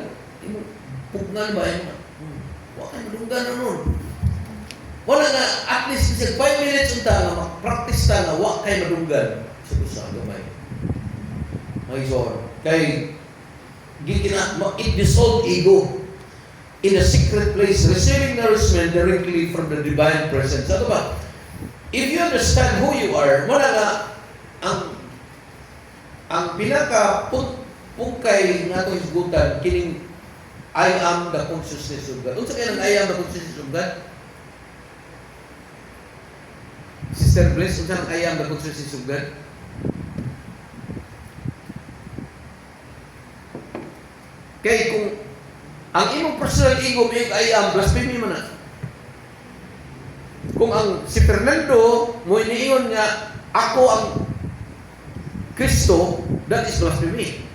Pugnan ba yun? Wala kayo madunggan na nun. Wala nga, at least 5 minutes unta nga, mag-practice ta nga, wala kayo madunggan. Sa gusto ang gamay. May son. Kay, it dissolved ego in a secret place, receiving nourishment directly from the divine presence. Ano ba? If you understand who you are, wala nga, ang pinaka-pungkay nga itong isgutan, kining I am the consciousness of God. Unsa kaya ng I am the consciousness of God? Sister Bliss, unsa ang I am the consciousness of God? Kaya kung ang imong personal ego may I am, blasphemy man na. Kung ang si Fernando mo iniingon nga ako ang Kristo, that is blasphemy.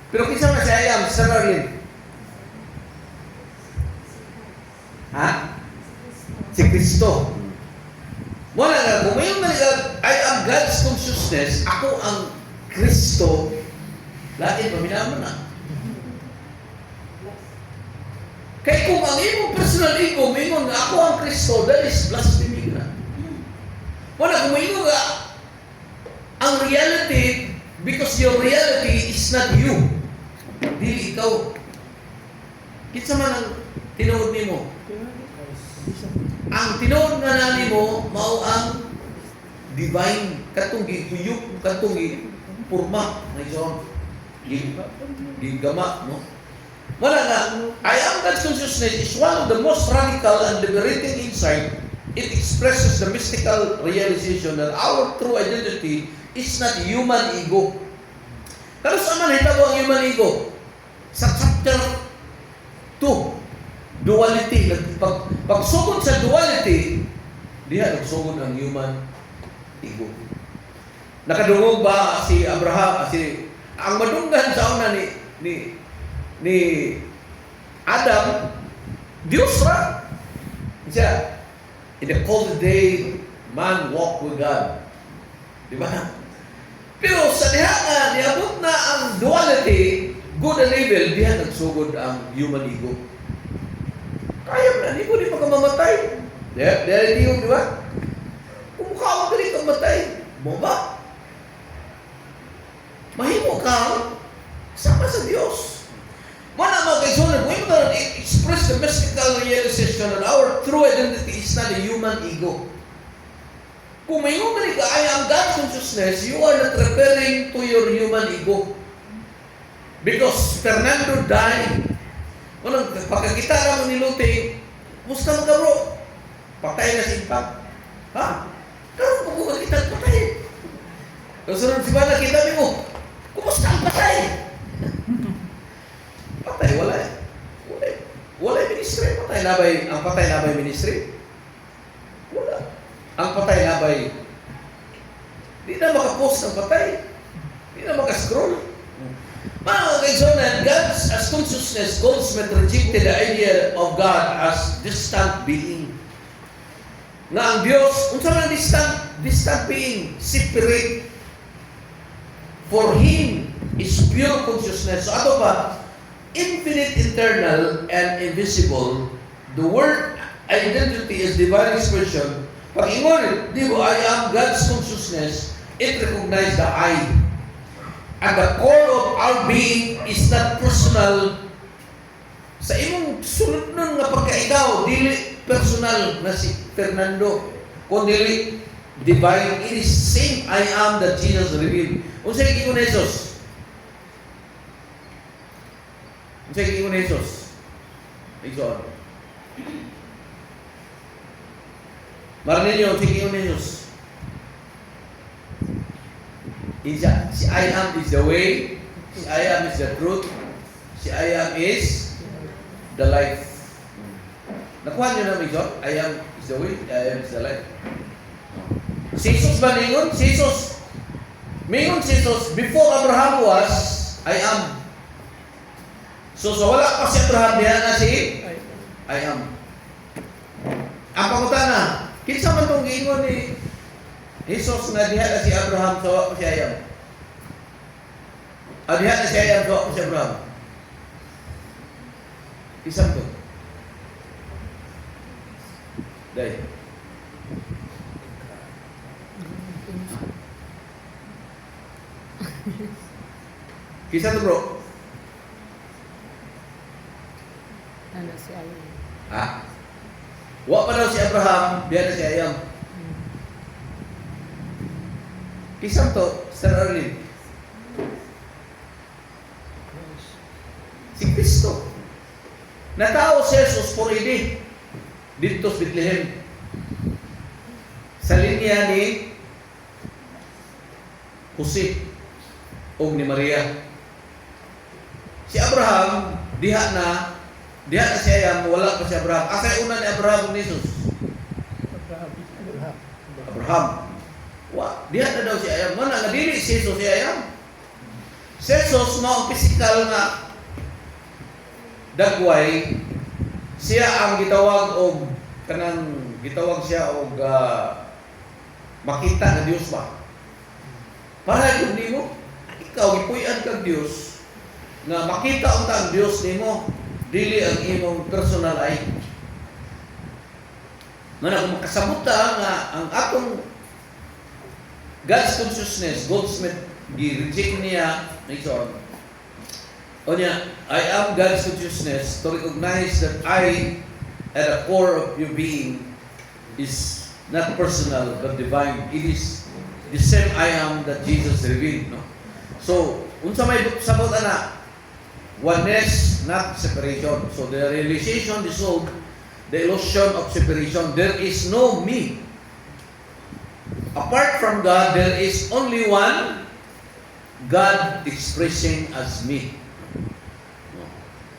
Pero kinsa nga si I am, Sister Arlene? Ha? Si Kristo. Wala nga, kung mayroon na I am God's consciousness, ako ang Kristo, lahat paminaman na. Kaya kung ang imong personal ego, mayroon nga ako ang Kristo, that is blasphemy na. Wala, kung mayroon nga, ang reality, because your reality is not you. Dili ikaw. Kitsa man ang tinuod ni mo. Ang tinuod nga nani mo, mao ang divine, katong gihuyok, katong purma, na iso, gigama, no? Wala nga, I am God's consciousness is one of the most radical and liberating insight. It expresses the mystical realization that our true identity is not human ego. Pero saan man hitabo ang human ego? Sa chapter 2, duality. Pagsugod sa duality, diha nagsugod ang human ego. Nakadungog ba si Abraham, ang madunggan sa una ni Adam, Diyos ra. Siya, in the cold day, man walk with God. Di ba? Pero sa diha nga, niabot na ang duality, good and evil, diha nagsugod ang human ego. Kaya na, di mo di magkamamatay. Diha di ba? Kung mukha mo dali kang matay, mo ba? Mahimo ka, sama sa Diyos. Mana mga kaisonan, we must express the mystical realization that our true identity is not a human ego. Kung may human ego, I am God's consciousness, you are not referring to your human ego. Because Fernando died. Pagkakita ka mo ni Lute, musta mo ka bro? Patay na si Impact. Ha? Karon ko mo kita patay. Kasunod si bana kita mo. Kumusta ang patay? Patay wala. Wala ministry. Patay labay. Ang patay labay ministry. Wala. Ang patay labay. Di na makapost ang patay. Di na makascroll. Mga kaibigan, God's as consciousness, Goldsmith rejected the idea of God as distant being. Na ang Diyos, unsa man distant being, separate. For Him is pure consciousness. So ato pa, infinite, eternal, and invisible. The word identity is divine expression. Pag ingon, di ba, I am God's consciousness, it recognizes the I. And the core of our being is not personal. Sa imong sunod nun nga pagkaitaw, dili personal na si Fernando, kundi divine. It is same I am that Jesus revealed. Unsay giingon ni Jesus? Unsay giingon ni Jesus? Ikaw. Marinig niyo, unsay giingon ni Jesus? Si I am is the way, si I am is the truth, si I am is the life. Nakuha niyo na ito? I am is the way, I am is the life. Si Jesus ba ningon? Si Jesus. Mingon si Jesus, before Abraham was, I am. So wala pa si Abraham, diyan na si I am. Ang pangutana, kinsa man itong giingon ni Jesus nga diha na si Abraham, so ako si I am. Diha na si I am, so ako si Abraham. Isang to. Dahil. Kisa to bro? Ano si Ayam? Ha? Wa pa daw si Abraham, diha na si I am. Kisang to, Sir Arlene? Si Kristo. Natao si Jesus for idi dito sa Bethlehem. Sa linya ni Jose o ni Maria. Si Abraham, diha na si Ayam, wala pa si Abraham. Asay una ni Abraham ni Jesus? Abraham. Wa, diha na daw si Ayam. Mana nga dili si Jesus si Ayam. Si Jesus mao physical nga dagway, siya ang gitawag og kanang gitawag siya og makita na Dios ba. Para yun nimo, ikaw gipuy-an kag Dios nga makita unta ang Dios nimo, dili ang imong personal ay. Mana kung makasabot ta nga ang atong God's consciousness, Goldsmith gi-reject niya ito. O niya, I am God's consciousness to recognize that I, at the core of your being, is not personal but divine. It is the same I am that Jesus revealed. No? So, unsa may sabot ana, oneness, not separation. So the realization dissolved the illusion of separation. There is no me. Apart from God, there is only one God expressing as me.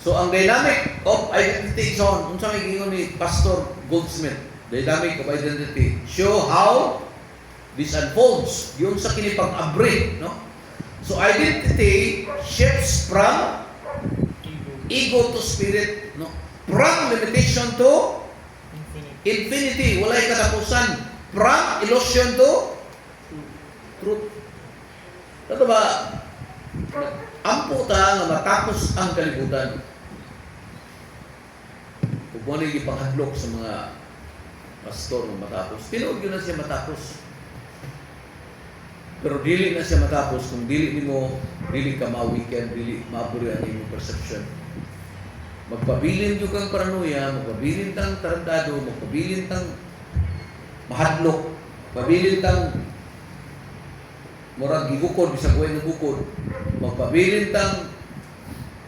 So ang dynamic of identity is on. Unsa may giingon ni Pastor Goldsmith, dynamic of identity. Show how this unfolds. Yung sa kini pag-abri, no? So identity shifts from ego to spirit, no? From limitation to infinity. Walay katapusan. From illusion to truth. Ito ba? Ampo ta nga matapos ang kalibutan. Kung ano yung ipanghadlok sa mga pastor ng matapos. Tinuod yun na siya matapos. Pero dili na siya matapos kung dili ka ma-weekend, dili maaburi ang iyong perception. Magpabilin yung kang paranoia, magpabilin tang tarantado, magpabilin tang mahadlok, magpabilin tang murag gigukod, bisag way ng gukod, magpabilin tang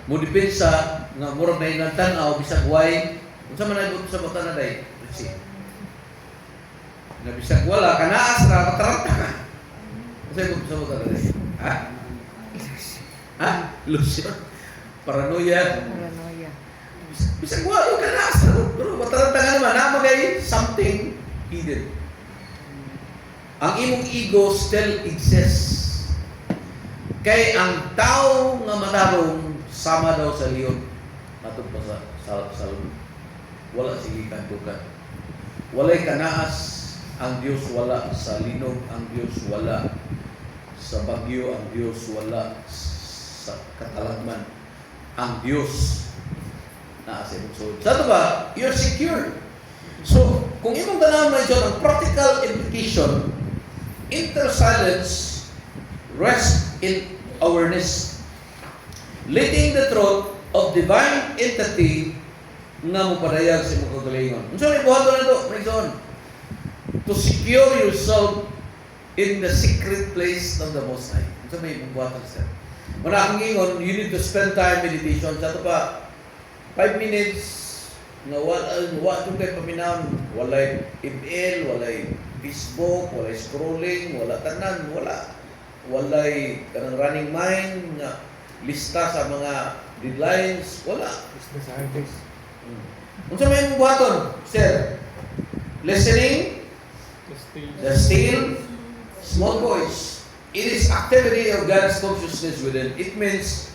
mudepensa nga murag na inang tanaw, bisag way, kung sa man na sa bata na day, let's see. Na bisag wala, kanaas na, mataranta ka. Kasi kung sa mo talaga. Ha? Ha? Illusion. Paranoia. Paranoia. Bisag wala, kanaas na. Pero mataranta ka naman, namagay something hidden. Ang imong ego still exists. Kay ang tao nga matarong sama daw sa leon. Matod pa sa wala sige kantukan. Walay kanaas ang Diyos, wala sa linog ang Diyos, wala sa bagyo ang Diyos, wala sa katalagman ang Diyos na sa imong sulod. Sa ito ba, you're secure. So, kung imong tanawin na ito, ang practical implication, inner silence, rest in awareness, leading the truth of divine entity nga mupadayag sa imong kagalingon. Unsa may buhaton na ito? Maison, to secure yourself in the secret place of the Most High. Unsa may buhaton sir? Muna akong ingon, you need to spend time meditation. Sa ito pa, 5 minutes na wala kay paminaw, walay email, walay Facebook, walay scrolling, wala tanan, walay kanang running mind nga lista sa mga deadlines, wala. Unsa may imong buhaton, sir? Listening, the still small voice. It is activity of God's consciousness within. It means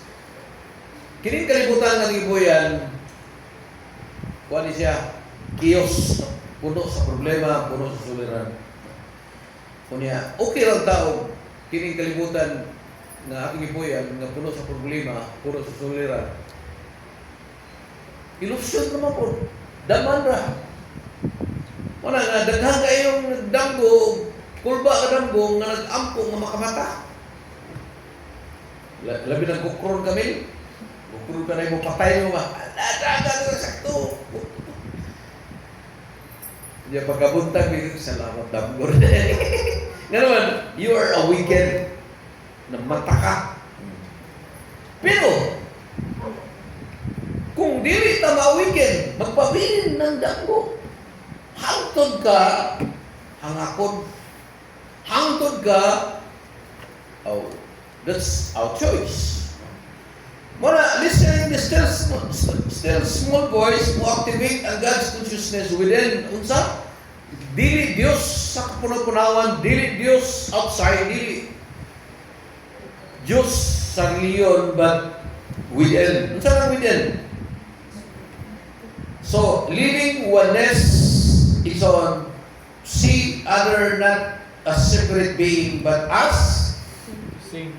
kining kalibutan ng ibuyan, kuan siya, chaos, puno sa problema, puno sa suliran. Kunya, okay lang tao, kining kalibutan na ating ibuyan, na puno sa problema, puno sa suliran. Ilusyon naman po, daman ra. Wala nga, daghang kayong nagdamgo, kulba ka damgo, nga nag-ampo, nga makamata. Labi ng kukron kami, kukron ka na yung patay mo ba? Dagan ka sakto. Diyan pagkabuntag, salamat damgo rin. Nga naman, you are a weekend na mata ka. Pero, kung dili ta ma-weekend, magpabilin ng damgo. Hangtod ka, hangakon. Hangtod ka, oh, that's our choice. Muna, listening the still small voice mo activate ang God's consciousness within. Unsa? Dili Dios sa kapunaw-punawan, dili Dios outside, dili Dios sa reliyon, but within. Unsa lang within? So, living oneness is on see other not as separate being, but as same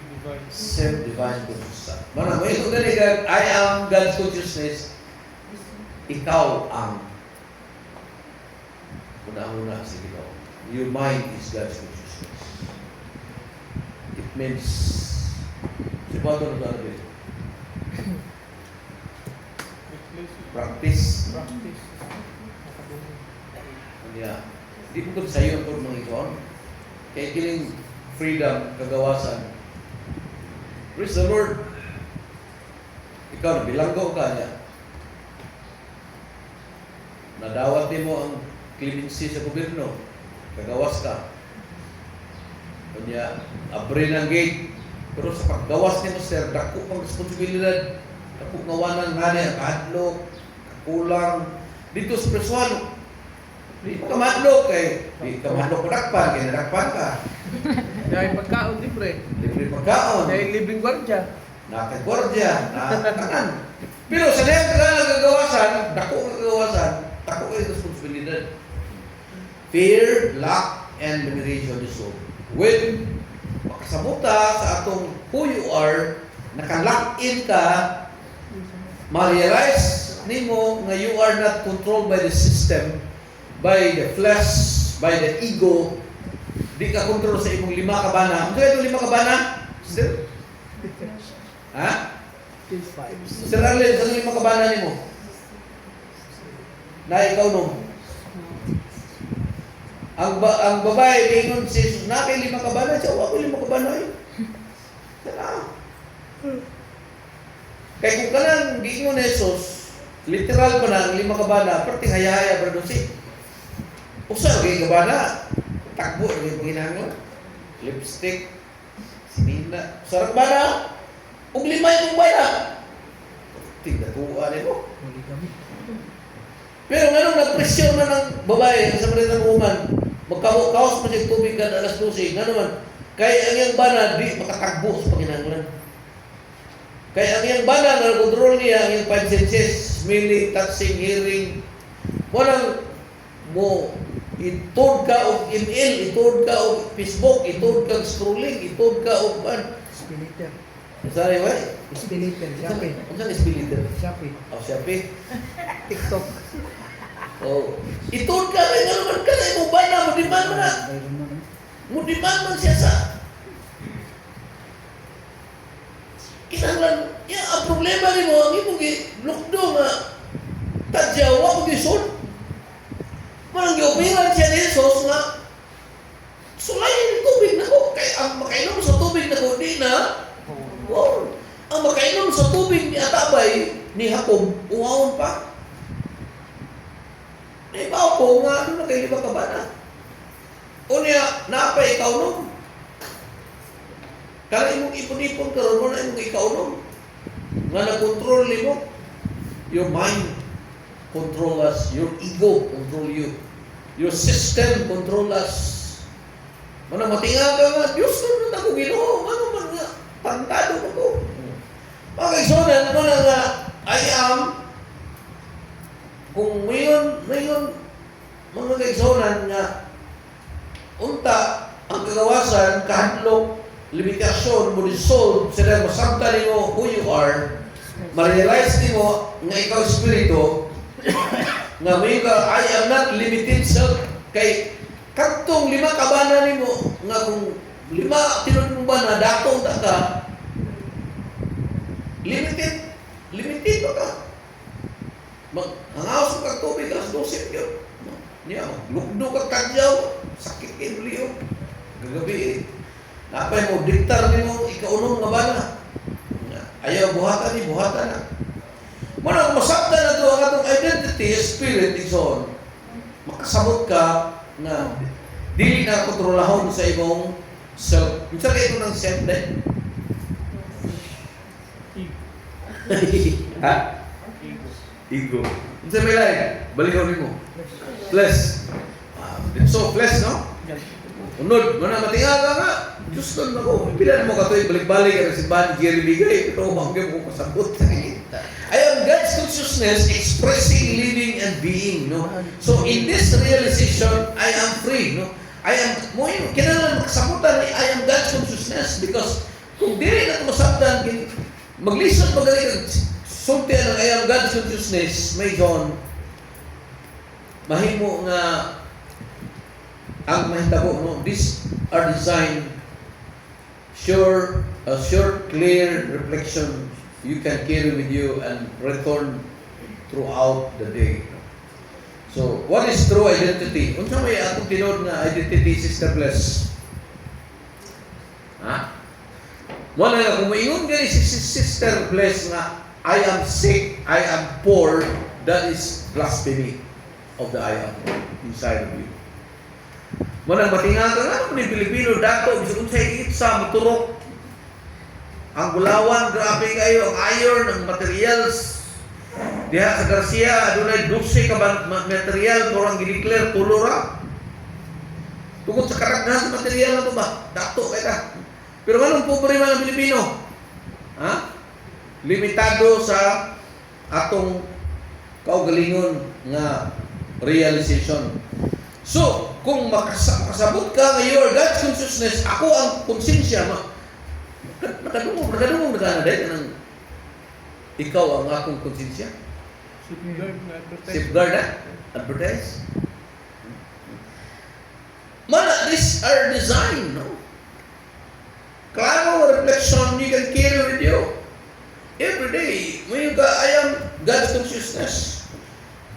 divine consciousness. Mana mo ito ganigan, I am God's consciousness. Ikaw ang una-una si Ginoo. Your mind is God's consciousness. It means si Pato na talaga ito. Practice. Yeah. Di po ito sa'yo ang mga ito. Kaya kiling freedom, kagawasan. Praise the Lord. Ikaw, bilanggo ka niya. Nadawat din mo ang clemency sa gobyerno. Kagawas ka. Kanya, abre ng gate. Pero sa paggawas ni mo, sir, dako pang responsibilidad. Dako ngawanan nga niya, kahadlok, kulang. Dito sa preswano. Di ka madlok eh. Di ka madlok padakpan, kaya nadakpan ka. Dahil pagkaon, libre. Libre pagkaon. Dahil libreng gwardya. Nakagwardya, nakatanan. Pero sa lahat ka nagagawasan, dako nagagawasan, dako kayo responsibilidad. Fear, lack, and limitation is so. When makasabuta sa atong who you are, nakalock in ka, ma-realize nimo nga you are not controlled by the system, by the flesh, by the ego. Di ka kontrol sa imong 5 kabana. Ano ito 5 kabana? Still? Ha? Sir Arlen, sa 5 kabana nimo? Na ikaw nung? Ang babae, ingon si Jesus, na kay 5 kabana, siya, wako 5 kabana eh. Sana. Kaya kung ka lang, giingon ni Jesus, literal pa na, 5 kabana, perting hayaya, brado si. Usa, 5 kabana. Tagbo, yung ginahanglan. Lipstick. Sinina. Sarang bana. Ug limay mong bana. Tingnan ko, ano mo. Muli kami. Pero ngayon, nag-presyon na ng babae sa mga woman. Magkaos pa siya tubig kan alas 12. Nga naman, kaya ang iyang bana, di makatagbo sa Panginoon. Kaya ang iyang bana, nag-control niya ang iyang 5 senses, smelling, touching, hearing. Walang mo, itod ka o email, itod ka o Facebook, itod ka o scrolling, itod ka o pan. Spiliter. Sorry, what? Spiliter. Shopee. Ano saan spiliter? Shopee. Oh, Shopee. TikTok. Oh, itod ka rin nga naman ka na mo bana, mo di man na. Mo di man siya sa kinahanglan, ya, ang problema ni mo, ang imong lukdo nga, tadyawa mo gisod. Parang giupiran siya ni Jesus nga, sulayin yung tubig na ko. Kaya ang makainom sa tubig na ko, di na, wow. Ang makainom sa tubig ni Atabay, ni Jacob, uwawon pa. Ibaw ko nga, ano na kayo lima ka ba na? O niya, naapa ikaw nung. Kala imong ipon-ipon karon mo na imong ikaw nung. Nga na-control mo. Your mind control us. Your ego control you. Your system control us. Mana matinga ka nga, Diyos ko naman ako Ginoo. Ano man nga, pantado ko ko. Mga kaisonan, ano na nga, I am, kung ngayon, mga kaisonan nga, unta, ang kagawasan, kahadlok, limitasyon mo dissolve sila masabta mo who you are, ma-realize mo nga ikaw espiritu nga may ka, I am not limited self kay katong 5 kabana nimo nga kung 5 tinod mo ba na datong ka limited ba ka maghangaw sa kag tubig alas 12 yun niya lukdo ka kadyaw sakit kayo liyo gagabi napay mo, diktar ni mo, ikaunong nga bana. Ayaw buhatan ni, buhatan na. Manang masabta na ito ang atong identity, spirit, igsoon. Makasabot ka na dili na kontrolahon sa imong self. Minsan kayo ito ng self din? Ha? Ego. Minsan may lain, balikan mo. Flesh. So, flesh, no? Unod, mana matinga ka nga. Diyos ko na ko. Pila mo ka ito, balik-balik ka si Ban Jerry Bigay. Pero huwag mo kasabot. I am God's consciousness expressing, living, and being. No? So in this realization, I am free. No? I am, mo yun, kailangan makasabutan ni I am God's consciousness because kung dili na ito masabtan, maglisod magaling sultian ng I am God's consciousness, may John, mahimo nga ang mahitabo, no? These are designed sure, a short, clear reflection you can carry with you and return throughout the day. So, what is true identity? Unsa may atong tinod na identity, Sister Bless? Ha? Mo na kung maingon gani si Sister Bless nga I am sick, I am poor, that is blasphemy of the I am inside of you. Manang matinga ka nga ni Pilipino dato bisag unsay itsa moturok. Ang Bulawan grabe kayo ang iron ang materials. Diha sa Garcia adunay 12 ka material kurang gi-declare tulo ra. Tungod sa karagdagan sa material na to ba? Dato kay ta. Pero anong pobre man ang Pilipino? Ha? Limitado sa atong kaugalingon nga realization. So, kung makasabot ka nga your God's consciousness, ako ang konsensya mo. Nakadungog na dahil ng ikaw ang akong konsensya. Safeguard na? Advertise? Mana, these are designed, no? Klaro reflection you can carry with you. Every day, when you got, I am God's consciousness.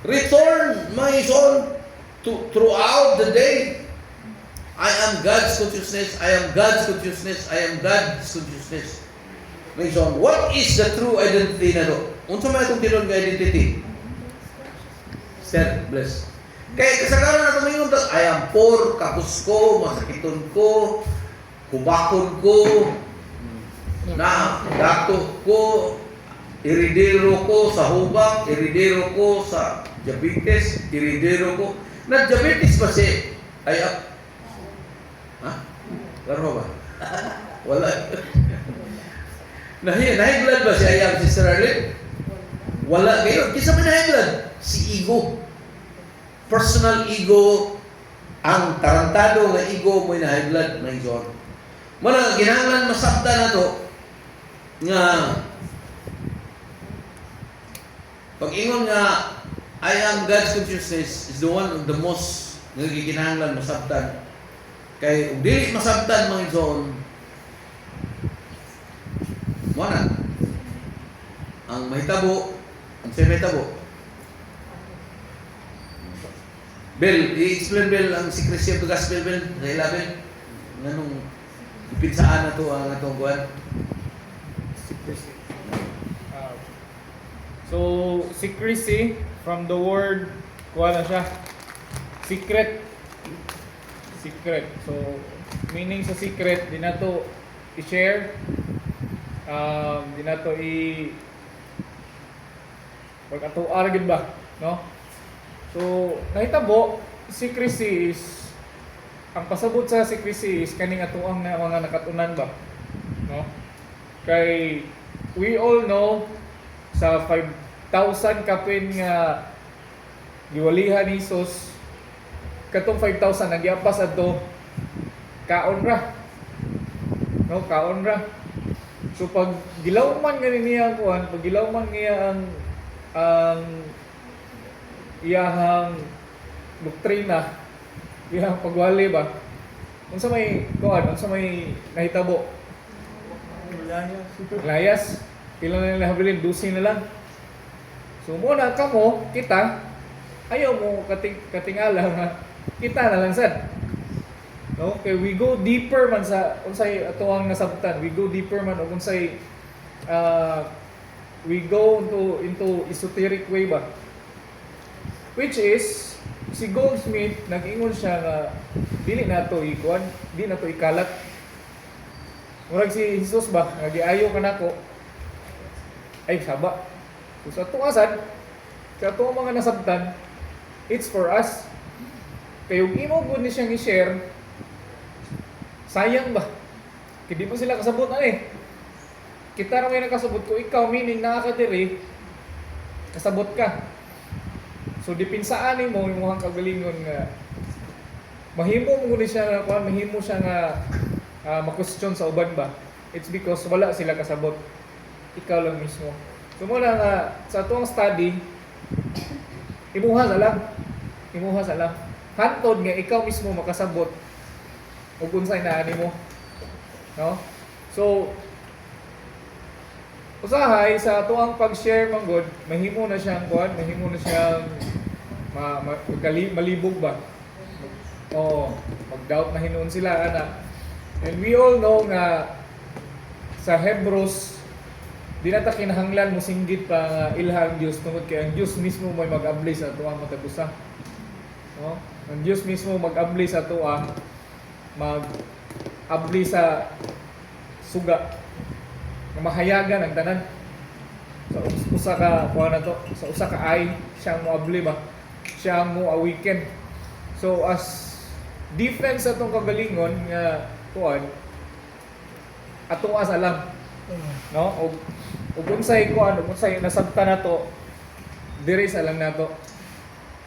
Return my soul throughout the day. I am God's consciousness, I am God's consciousness, I am God's consciousness. Mason, what is the true identity na do? Unsa man itong tinod nga identity? Sir, bless. Kaya kasagaran na tumingon ta, I am poor, kapos ko, masakiton ko, kubakon ko, na dato ko, iridero ko sa hubak, iridero ko sa diabetes, iridero ko. Na diabetes ba si ay ha? Laro ba? Wala. Nahi blood ba si Ayam, Sister Arlene? Wala kayo. Kisa may nahi blood? Si ego. Personal ego. Ang tarantado nga ego mo na high blood, my God. Muna, ginahanglan masabta na to nga pag-ingon nga I am God's consciousness is the one of the most nga giginahanglan masabtan. Kay kung dili masabtan mga John, muna ang mahitabo, ang siya mahitabo. Bel, i-explain Bel ang secrecy of the gospel Bel, na 11. Nganong ipinsaan na to ang atong buwan. Secrecy. So, secrecy from the word, kuha na siya, secret. Secret. So, meaning sa secret, di na to i-share, di na to pag-atuar gid ba, no? So, nahitabo, secrecy is, ang pasabot sa secrecy is kaning atuang na mga nakatunan ba, no? Kay we all know sa 5,000 kapin nga giwalihan ni Jesus, katong 5,000 nagyapas adto kaon ra, no, kaon ra. So pag gilawman nga niya kuan, pag gilawman niya ang iyahang doktrina, iyahang pagwali ba, unsa may kuan, unsa may nahitabo, layas, pila na nila habilin, 12 na lang. So muna kamo, kita, ayaw mo katingala nga, kita na lang sad. No? Okay, we go deeper man sa, unsay atuang nasabtan, we go deeper man, o unsay, we go into esoteric way ba? Which is, si Goldsmith, nag-ingon siya nga, dili na to ikuan, di na to ikalat. Murag si Jesus ba, nagiayo ka nako, ay saba. So sa tuwasan, sa tuwang mga nasabtan, it's for us. Kaya yung imo good ni siyang i-share, sayang ba? Kaya di mo sila kasabot na eh. Kita na may nakasabot ko, ikaw meaning nakakadiri, kasabot ka. So dipinsaan mo yung muhang kagalingon nga mahimo mo ni siya nga kuan, mahimo siya nga ma-question sa uban ba. It's because wala sila kasabot. Ikaw lang mismo. So muna nga sa tuwang study, imuha sa lang. Imuha sa lang. Hantod nga ikaw mismo makasabot ug unsay naani mo. No? So usahay sa tuwang pag-share man god, mahimo na siyang kuan, mahimo na siyang malibog ba? Oo, mag-doubt na hinuon sila ana. And we all know nga sa Hebrews, di na ta kinahanglan mo singgit pa nga ilhang Dios tungod kay ang Dios mismo may mag-abli sa tuwa matagusa. No? Ang Dios mismo mag-abli sa tuwa, mag-abli sa suga, na mahayagan ang tanan. Sa usa ka kuha na to, sa usa ka ay siyang moabli ba? Siyang mo awaken. So as defense atong kagalingon nga kuan, atuas alam, no? Og unsay kuan, unsay nasabta nato, diri sa lang nato.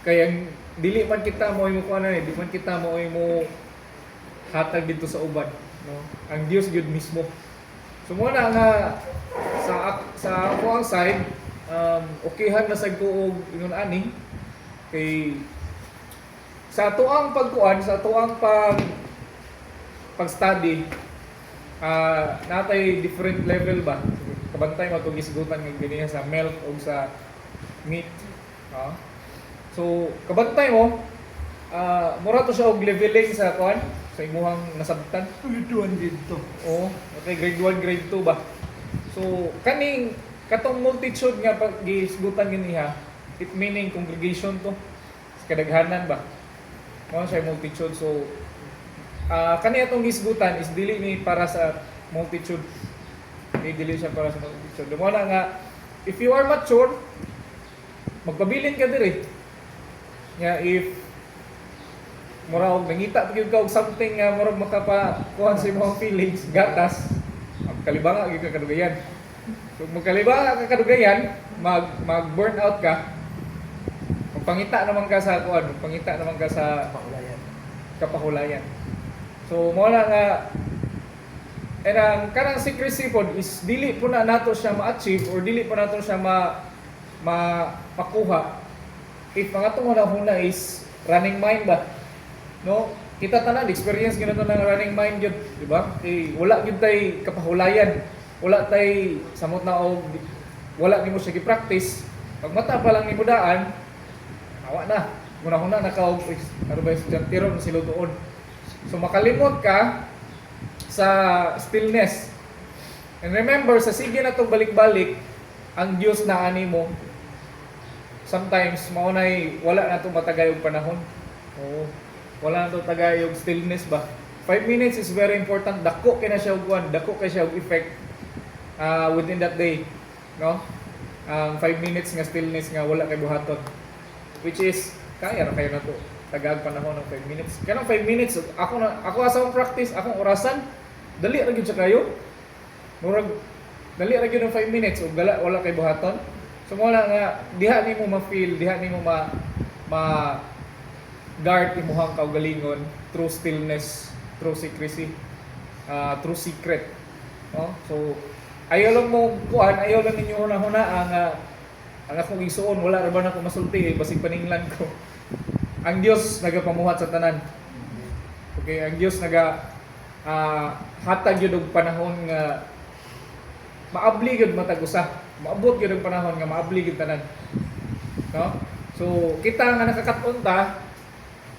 Kaya dili man kita mo kuan na, di man kita mo hatag dito sa uban, no? Ang Dios gyud mismo. So muna nga sa ako ang side, okayhan na sad ko og ingon ani kay sa tuang pagkuan, sa tuang pag-study, natay different level ba? Kabantay mo itong isgutan ng ganyan sa milk o sa meat. So, kabantay mo, mura to siya og leveling sa kuan, sa imuhang nasabtan. Grade 1, grade 2. Oo, okay, grade 1, grade 2 ba? So, katong multitude nga pag-isgutan ganiha, it meaning congregation to kadaghanan ba. Mao siya multitude. So kani atong gisgutan is dili ni para sa multitude. Dili siya para sa multitude. Mo na nga if you are mature, magpabilin ka diri. Nga if murag nangita gyud ka og something nga murag makapakuha sa imong feelings, gatas, magkalibanga gyud ka kadugayan. So magkalibanga ka kadugayan, mag-burn out ka. Magpangita naman ka sa kuan, magpangita naman ka sa Pakulayan. kapahulayan. So mo na nga and ang kanang secrecy pod is dili po na nato siya ma-achieve or dili po nato siya makuha if ang atong una is running mind ba, no? Kita tanan experience ginato ng running mind gyud, di ba? Wala gyud tay kapahulayan, wala tay samot na og wala nimo siya gi-practice. Pag mata pa lang nimo daan, awa na. Muna nakaog ano ba yung tiro na sila doon. So makalimot ka sa stillness. And remember, sa sige na itong balik-balik, ang Diyos na ani mo, sometimes maunay wala na itong matagayog panahon. Oo. Wala na itong tagayog stillness ba? 5 minutes is very important. Dako kaya na siya og dako kaya siya og effect within that day. No? 5 minutes nga stillness nga wala kay buhaton. Which is, kaya na kayo na to. Tagag panahon ng 5 minutes. Kanang 5 minutes, ako asa akong practice, akong orasan, dali ra gyud sa kayo. Murag dali ra gyud ng 5 minutes ug wala kay buhaton. So mo lang nga diha nimo ma-feel, diha nimo ma guard imong kaugalingon through stillness, through secrecy, through secret. No? So ayaw lang mo kuan, ayaw lang ninyo huna-huna ang akong isuon, wala ra ba na ako masulti, basig paninglan ko. Ang Dios nagapamuhat sa tanan. Okay, ang Dios hatag yun og panahon nga maabli gyud matag usa. Maabot gyud ang panahon nga maabli gyud tanan. No? So kita nga nakakaton ta,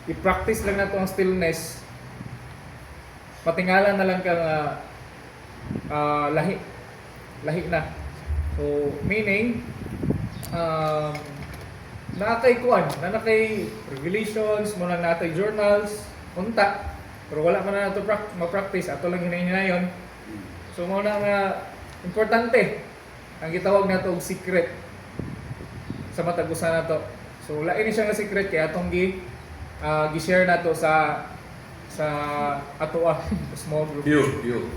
i-practice lang nato ang stillness. Patingala na lang ka lahi na. So meaning nakay revelations, mo lang natay journals, unta. Pero wala man na ito ma-practice, ato lang hinahinayon. So mo na nga importante ang gitawag nato og secret sa matag-usa nato. So lain siya nga secret kay atong gi-share nato sa ato small group.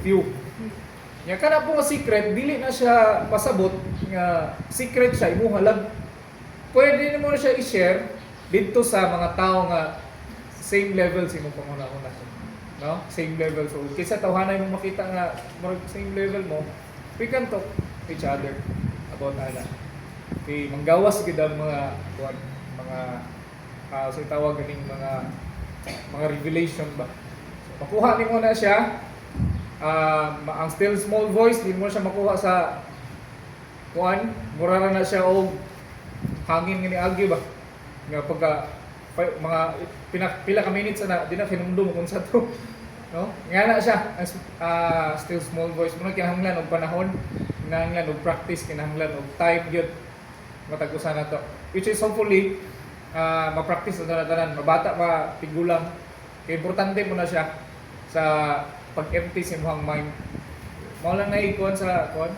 Few. Nya kana po nga secret dili na siya pasabot nga secret siya imuha lang. Pwede mo na siya i-share dito sa mga tao nga same level sa imong panguna-una. No? Same level. So, kaysa tawhanay mo makita nga same level mo, we can talk to each other about ana. Okay, manggawas gid ang mga so tawag ganing mga revelation ba. So, makuha nimo na siya ang still small voice, di mo siya makuha sa kuan, mura na siya og hangin nga ni agi ba. Nga pagka mga pila ka minutes na di na kinumdum kung sa to, no? Nga na siya still small voice mo kinahanglan og panahon, kinahanglan og practice, kinahanglan og time gyud matag-usa na to, which is hopefully ma-practice na tanan mabata pa tigulang. Kay importante mo na siya sa pag-empty sa imong mind. Mao lang na ikuan sa kuan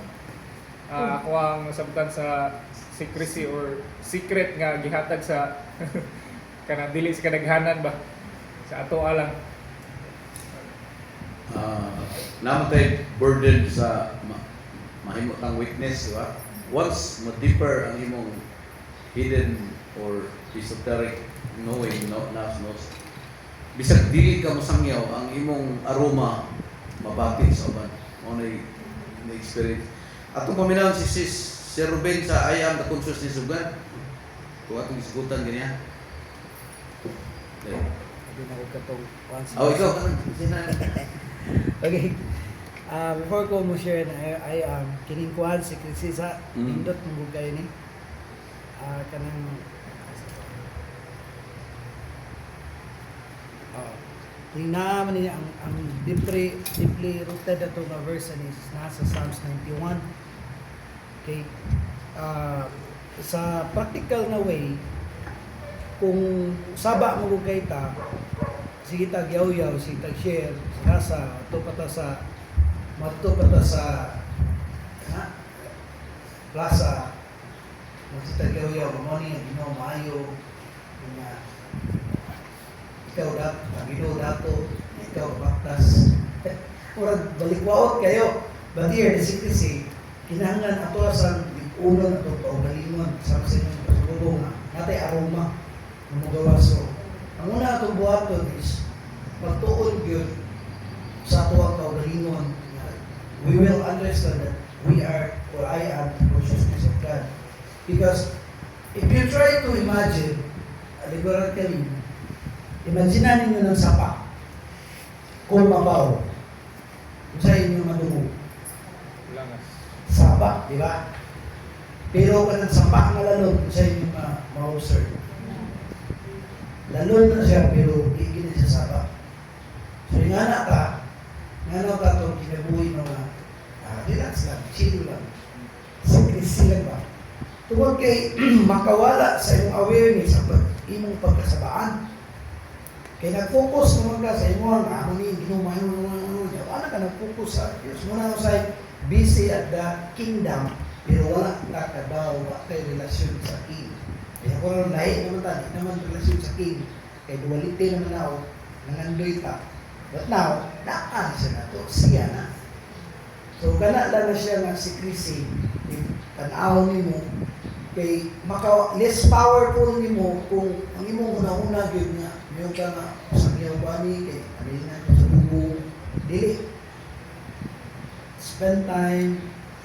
ako ang sabtan sa secrecy or secret nga gihatag sa kanang dili sa kadaghanan ba sa ato lang. Namatay burden sa mahimo kang witness, di ba? Once mo deeper ang imong hidden or esoteric knowing, knows. Bisag dili ka masangyaw, ang imong aroma mabati sa uban. Mo na experience. Atong paminaw si Ruben sa I am the consciousness of God. Kung atong isgutan ganyan. Hindi na ko katong once. Ikaw ka Okay. Before ko mo share na I am kining kuan si sa indot mo kayo ni. Kanang tingnan niya ang deeply rooted ato nga verse ni nasa Psalms 91. Okay. Sa practical na way kung saba mo kay ta, sige tag yaw-yaw, sige tag share, sa ato pa ta sa ha? Plaza, sige tag yaw-yaw, mamoni, Ginoo maayo, nga ikaw Ginoo dato, ikaw baktas. Murag balikwaot kayo. But here, the secrecy, kinahanglan ato sa unang ato kaugalingon sa inyong pasulubong natay aroma ng mga so ang una atong buhaton is pagtuon yun sa ato ang kaugalingon. We will understand that we are, or I am, the consciousness of God. Because if you try to imagine, allegorically, imaginan ninyo ng sapa kung mabaw sa inyong madungo. Langas. Sapa, di ba? Pero kung ang sapa nga lalon sa inyong ma-observe. Lalon na siya, pero hindi na siya sapa. So yung anak ka itong kinabuhi mga relax lang, chill lang. Secrecy lang ba? Tungkol kay makawala sa iyong awareness sa imong pagkasabaan. Kaya nag-focus naman ka sa imong ako ni ginumayo wala ka nag-focus sa Diyos. Muna sa busy at the kingdom, pero wala ka kabaw, wala kayo relasyon sa king. Kaya kung ano lahi naman tayo, di naman relasyon sa king. Kaya duality naman ako, nangandoy ta. But now, naan siya na to, siya na. So, kana lang na siya nga secrecy, tanawon ni mo, kay less powerful ni mo kung ang imong una-una yun nga, yung ka nga, sa giyawani, kay alina sa buong, dili. Spend time,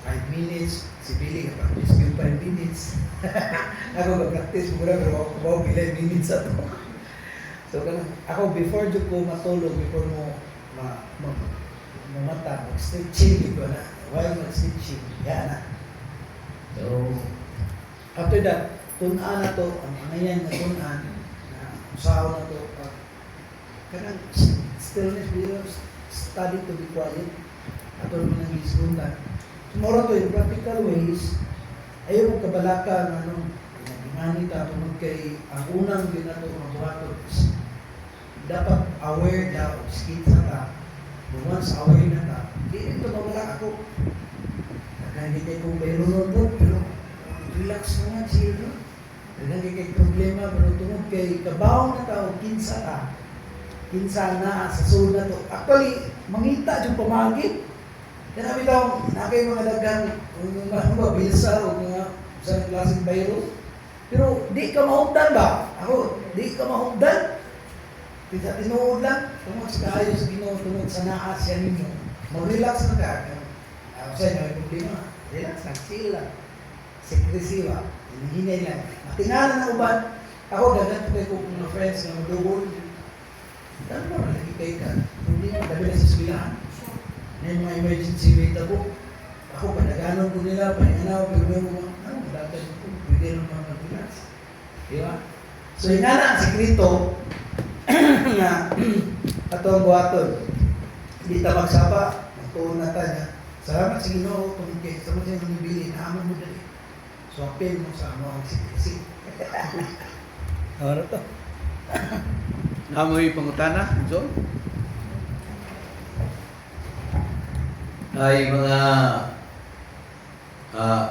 5 minutes, si Billy practice yung 5 minutes. Ako mag-practice mo na, pero ako 11 minutes ato. So, ako before dito ko matulog, before mo mamata, mag-stretching ko na. While mag-stretching, yan na. So, after that, tunaan na to, ang ngayon na tunaan, na usahaw na to, kanang stillness, study to be quiet, ato naman ang isgundan. Tomorrow to, in practical ways, ayaw mo kabalaka ng pinagimani ta, tungkol kay ang unang ginato ng buhaton is dapat aware daw, skita ka, once aware na ka, hindi ito mawala ako. Hindi kayo kung mayroon doon, pero relax naman, chill doon. Hindi kayo problema, pero tungkol kay kabaw na tao, kinsa ka. Kinsa na, sa soul na to. Actually, mangita yung pamagit. Yan namin daw, nakay mga dagang, mga bilsa o mga sa klaseng bayro. Pero di ka mahugdan ba? Ako, di ka mahugdan. Kita tinuod lang, tungkol sa kaayos, tungkol sa naas yan ninyo. Mag-relax na ka. Ako sa inyo, may problema. Relax lang, chill lang. Sekresiwa, hinihinay lang. Matingalan na uban. Ako, dagat ko kayo mga friends na madugol. Dahil mo, lagi kayo ka. Hindi mo, dami na sa eskwelahan. Na yung mga emergency rate ako. Ako, panaganon ko nila, panaganaw, pero may mga, dagat ko, pwede naman mag-relax. Di ba? So, yung nga na, ang sekreto, nga, ato ang buhaton. Hindi ta magsapa, magtuon na ta niya. Salamat sa Ginoo, kung kayo, sa mga siya nabili, naaman mo dali. So, apel mo sa ano ang sikisik. Ano to? Amoy pangutana, John? Ay mga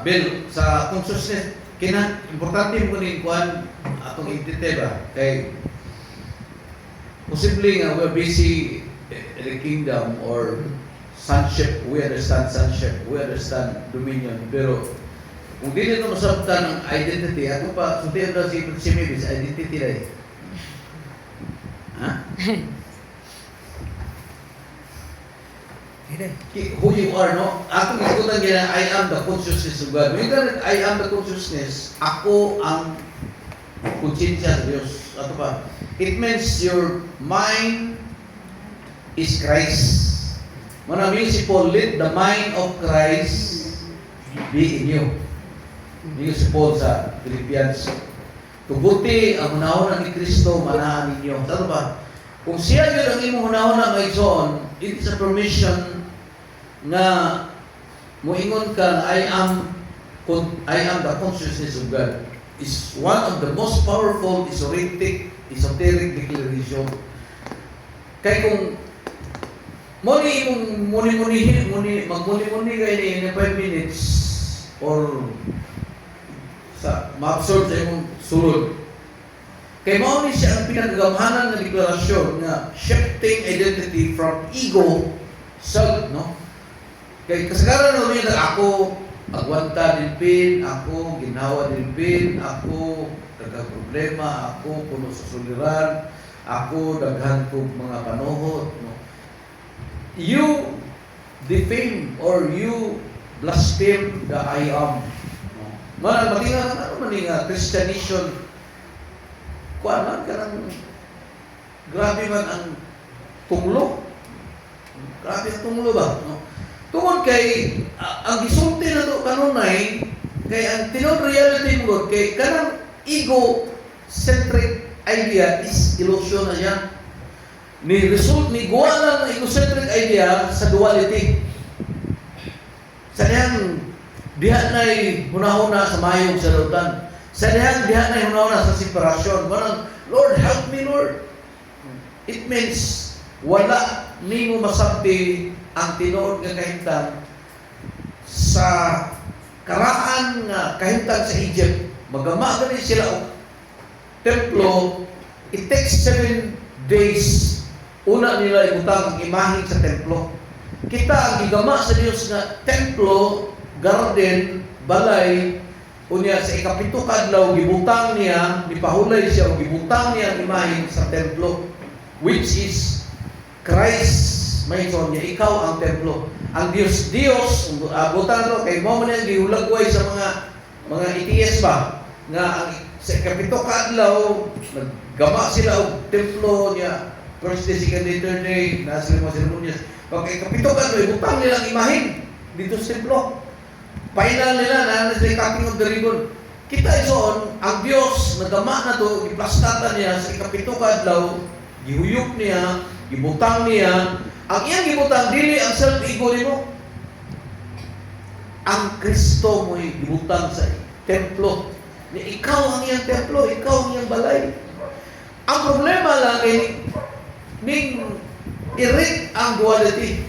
Bill, sa consciousness, importante mo rin kuhan atong entity ba? Kay posibleng we're busy in the kingdom or sonship, we understand sonship, we understand dominion, pero kung di nito masabtan ang identity, ako pa, suntiyan na si Mibis, identity na eh. Ha? Who you are, no? Ako ikutan gina, I am the consciousness of God. When you I am the consciousness, ako ang konsensya sa Diyos. Ato pa? It means your mind is Christ. Manaming si Paul, let the mind of Christ be in you. Hindi si Paul sa Philippians. Kubuti ang hunahon ni Kristo manahan ninyo. Ano ba? Kung siya yun ang imong hunahon na may zon, it is a permission na muingon ka, I am the consciousness of God. is one of the most powerful esoteric declaration. Kaya kung magmuni-muni kayo in 5 minutes or ma-absorb sa imong sulod. Kaya mao ni siya ang pinagagamahanan na deklarasyon na shifting identity from ego, self, no? Kaya kasagaran no niya ako agwanta dilpin, ako ginawa dilpin, ako nagka-problema, ako puno sa suliran, ako daghan kog mga panuhot, no? You defame or you blaspheme the I am. No? Matinga ano man nga Christianization kuan man kanang grabe man ang tunglo. Grabe ang tunglo ba? No? Tungod kay ang gisulti na to kanunay kay ang tinud reality mo kay kanang ego-centric idea is illusion na yan. Ni gawa lang ng egocentric idea sa duality. Sa niyang diha na'y hunahuna sa mayong sa lautan. Sa niyang diha na'y hunahuna sa separasyon. Manang, Lord, help me, Lord. It means, wala ni mo masabti ang tinuod nga kahimtang sa karaan nga kahimtang sa Egypt. Magama ganin sila o templo. It takes 7 days una nila ibutang ang imahe sa templo. Kita ang gigama sa Dios nga templo, garden, balay, unya sa ikapito kadlaw gibutang niya, nipahulay siya o gibutang niya ang imahe sa templo, which is Christ. May son niya, ikaw ang templo. Ang Dios, butang to kay mo man gihulagway sa mga ETS ba nga ang sa ikapito kadlaw naggama sila og templo niya. First day, second day, third day, nasa mga seremonyas. Pag ikapito ka, ibutang nilang imahin dito sa templo. Final nila, na sila cutting of the ribbon. Kita isoon, ang Diyos, nagama na to, iplastatan niya sa ikapito kadlaw, gihuyok niya, gibutang niya. Ang iyang gibutang, dili ang self-ego nimo. Ang Kristo mo'y gibutang sa templo. Ni ikaw ang iyang templo, ikaw ang iyang balay. Ang problema lang ay ning irik ang duality.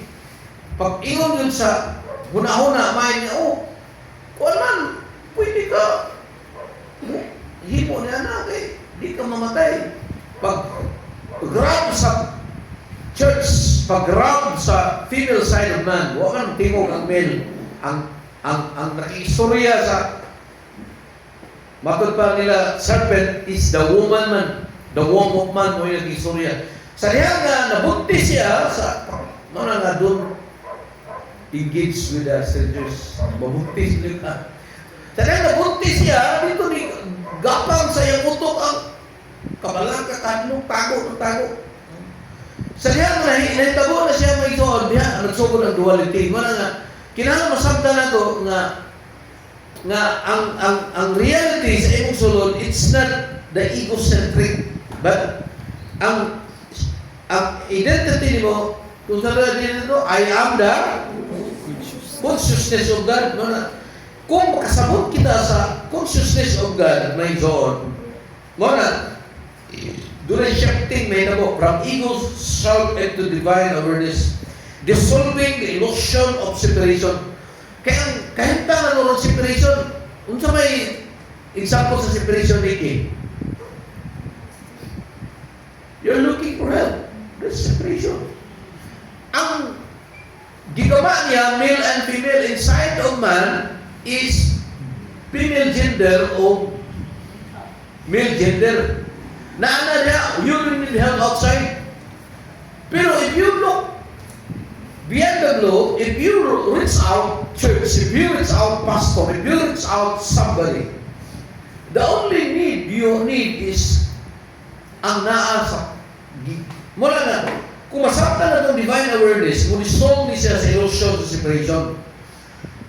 Pag ingon yun sa huna-huna, may niya, kuwan man, pwede ka, himo niya na, di ka mamatay. Pag-grab sa church, pag-grab sa female side of man, huwag kang tingog ang male. Ang nakistorya sa matod pa nila, serpent is the woman man, the womb of man, mo yung nakistorya. Sa diya nga, nabunti siya sa, mga nga doon, engaged with the strangers. Mabunti sila. Sa diya, nabunti siya, dito ni, gapang sa iyang utok ang kabalang katanong, tago. Sa diya nga, nahitabo na siya may doon, diya, nagsugod ang duality. Mga nga, kinala masabta na to, nga ang reality sa imong sulod, it's not the egocentric, but ang identity mo, kung sabi dito, I am the consciousness of God. Kung makasabot kita sa consciousness of God, may zone, doon ay shifting may nabo from ego, self, into divine awareness, dissolving the illusion of separation. Kaya kahit na ng separation, kung sa may example sa separation ni you're looking for help. That's separation. Ang gigama niya, male and female inside of man is female gender o male gender. Naana niya, you need help outside. Pero if you look beyond the globe, if you reach out church, if you reach out pastor, if you reach out somebody, the only need you need is ang naa sa mula na, kung masakta na itong divine awareness, kung dissolve ni siya sa illusion sa separation,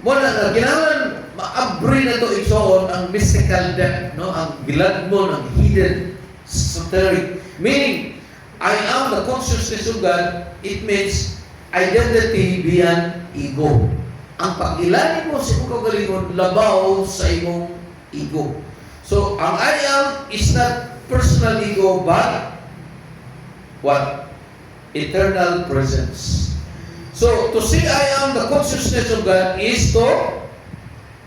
mula na, kailangan ma-abri na ito igsoon ang mystical depth, no? Ang gilad mo, ang hidden, esoteric. Meaning, I am the consciousness of God, it means identity beyond ego. Ang pag-ilani mo sa imong kagalingon, labaw sa imong ego. So, ang I am is not personal ego, but what? Eternal presence. So, to say I am the consciousness of God is to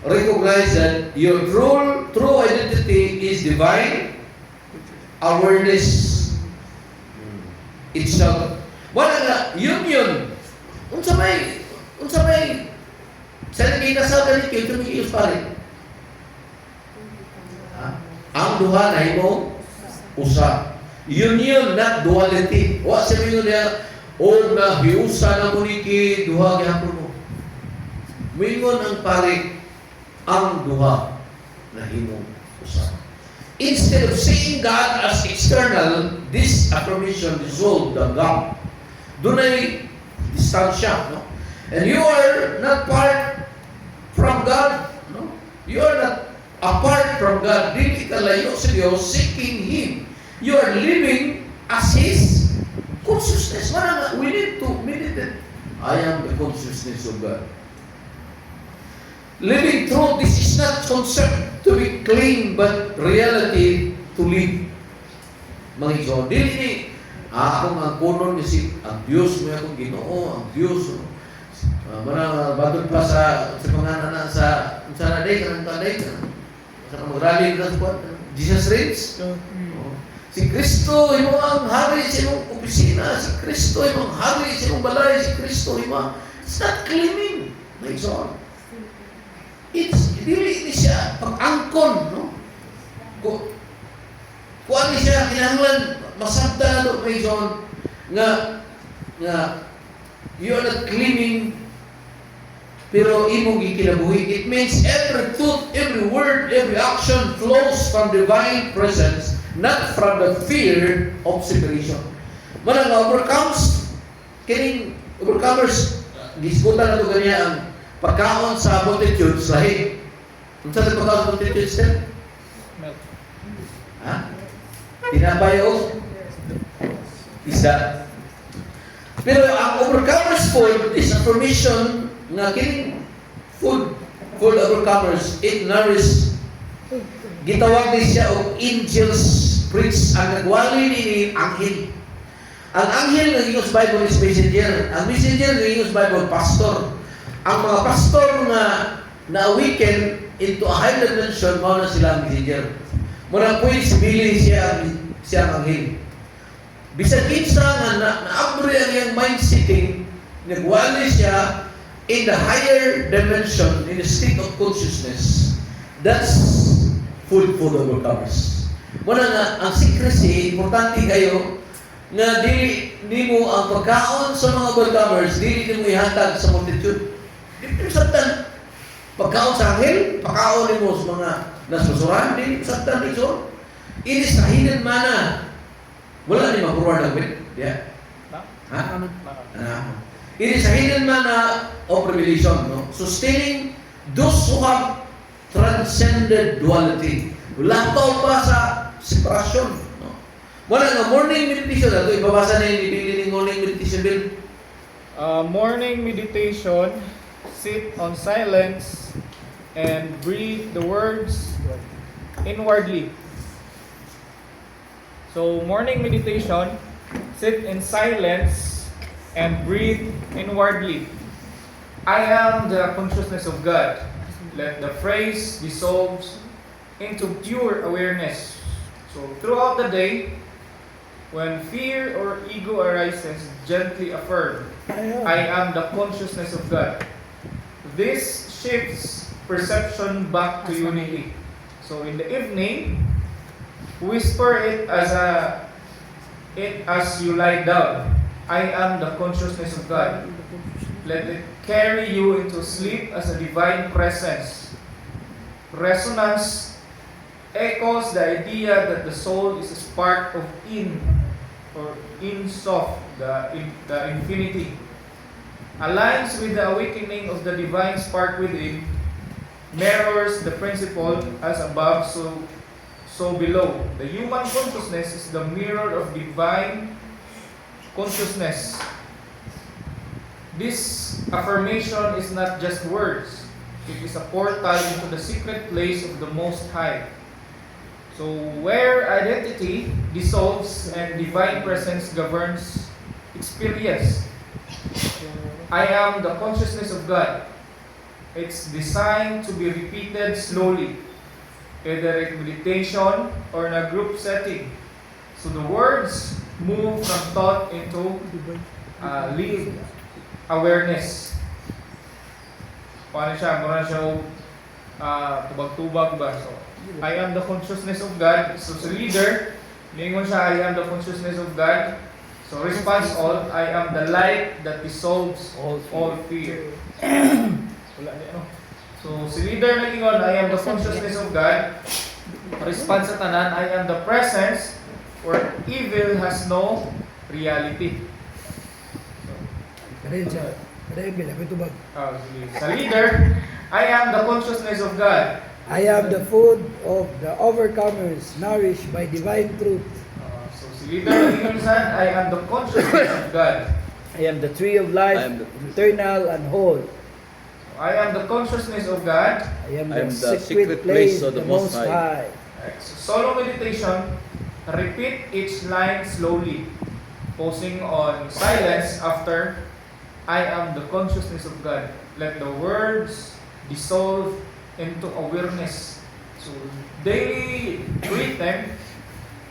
recognize that your true identity is divine awareness itself. Wala nga, yun. Unsa may sa naging kasal ka nito, ito may iyos pare. Ang duha na imo usa. Union, not duality. Wa sabi niya, o na hiusa na mo niki duha gyapon mo. Mingon ang pare ang duha na himo usa. Instead of seeing God as external, this affirmation dissolved the gap. Doon ay distansya, no? And you are not part from God, no? You are not apart from God. Dili ka layo sa Diyos, seeking Him. You are living as His consciousness. We need to meditate. I am the consciousness of God. Living through this is not concept to be claimed, but reality to live. Mga ikaw, dili ako nga kunon ni si ang Diyos mo akong Ginoo, ang Diyos. Mana batod pa sa mga anak sa naday kanang taday sa magrali sa kwat. Jesus reigns. Si Kristo imo ang hari sa imong opisina, si Kristo imo ang hari sa imong balay, si Kristo imo. It's not claiming. My God. It's dili siya pag-angkon, no? Kuan ni siya kinahanglan masabta na to kay John nga you are not claiming pero imong gikinabuhi. It means every thought, every word, every action flows from divine presence, not from the fear of separation. Manang overcomers gisgutan na to ganiya ang pagkaon sa multitude lahi. Unsa sa pagkaon sa multitude step? Ha? Tinapay o isda. Pero ang overcomers food is affirmation nga kining food for the overcomers, it nourishes. Gitawag din siya og angels spirits. Ang nagwali ni anghel. Ang anghel nga gingon sa Bible is messenger. Ang messenger nga gingon sa Bible pastor. Ang mga pastor nga na-awaken into a higher dimension, mao na sila ang messenger. Muna pwede sibilin siya ang anghel. Bisag kinsa nga na-abri ang iyang mind-setting, nagwali siya in the higher dimension, in the state of consciousness. That's food for the overcomers. Muna nga, ang secrecy, importante kayo, na di mo ang pagkaon sa mga overcomers, di mo ihatag sa multitude. Di mo sabtan. Pagkaon sa anghel, pagkaon mo sa mga nasusuran, di mo sabtan dito. It is a hidden manna. Wala ni mag-forward ng wit. Yeah. Ha? It is a hidden manna of revelation, no? Sustaining those who have transcended duality. Wala pa sa separasyon, no? Wala nga morning meditation ato ibabasa na yung morning meditation bill. Morning meditation, sit on silence and breathe the words inwardly. So morning meditation, sit in silence and breathe inwardly. I am the consciousness of God. Let the phrase dissolves into pure awareness. So throughout the day, when fear or ego arises, gently affirm, I am the consciousness of God. This shifts perception back to unity. So in the evening, whisper it as you lie down. I am the consciousness of God. Let it carry you into sleep as a divine presence. Resonance echoes the idea that the soul is a spark of Sof, the infinity. Aligns with the awakening of the divine spark within, mirrors the principle as above, so below. The human consciousness is the mirror of divine consciousness. This affirmation is not just words. It is a portal into the secret place of the Most High. So where identity dissolves and divine presence governs experience. I am the consciousness of God. It's designed to be repeated slowly, either in meditation or in a group setting. So the words move from thought into lived awareness. Paano siya? Muna siya tubag-tubag ba? So, I am the consciousness of God. So sa leader, lingon siya, I am the consciousness of God. So response all, I am the light that dissolves all fear. Wala niya, no? So si leader nagingon, I am the consciousness of God. Response sa tanan, I am the presence where evil has no reality. Kaya siya, kaya bila, may tubag. Sa leader, I am the consciousness of God. I am the food of the overcomers, nourished by divine truth. So si leader nagingon sa, I am the consciousness of God. I am the tree of life, I am the- eternal and whole. I am the consciousness of God. I am I the, am the secret place of the Most High. High. Right, so solo meditation, repeat each line slowly, pausing on silence after I am the consciousness of God. Let the words dissolve into awareness. So daily rhythm,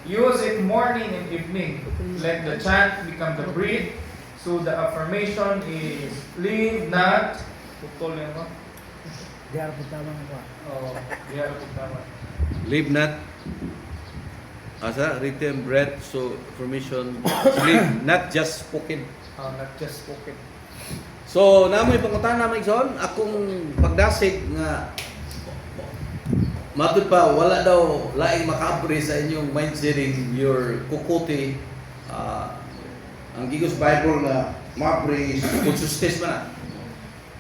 use it morning and evening. Let the chant become the breath. So the affirmation is live not putol yan ba? Di harap po tama nga ba? Oh, yeah, tama. Live not asa written bread, so information live not just spoken. Not just spoken. So namoy pangutana naman igsoon akong pagdasig nga matud pa wala daw laing makaabri sa inyong mindsetting your kukuti ang Gigos Bible na mabri consciousness man.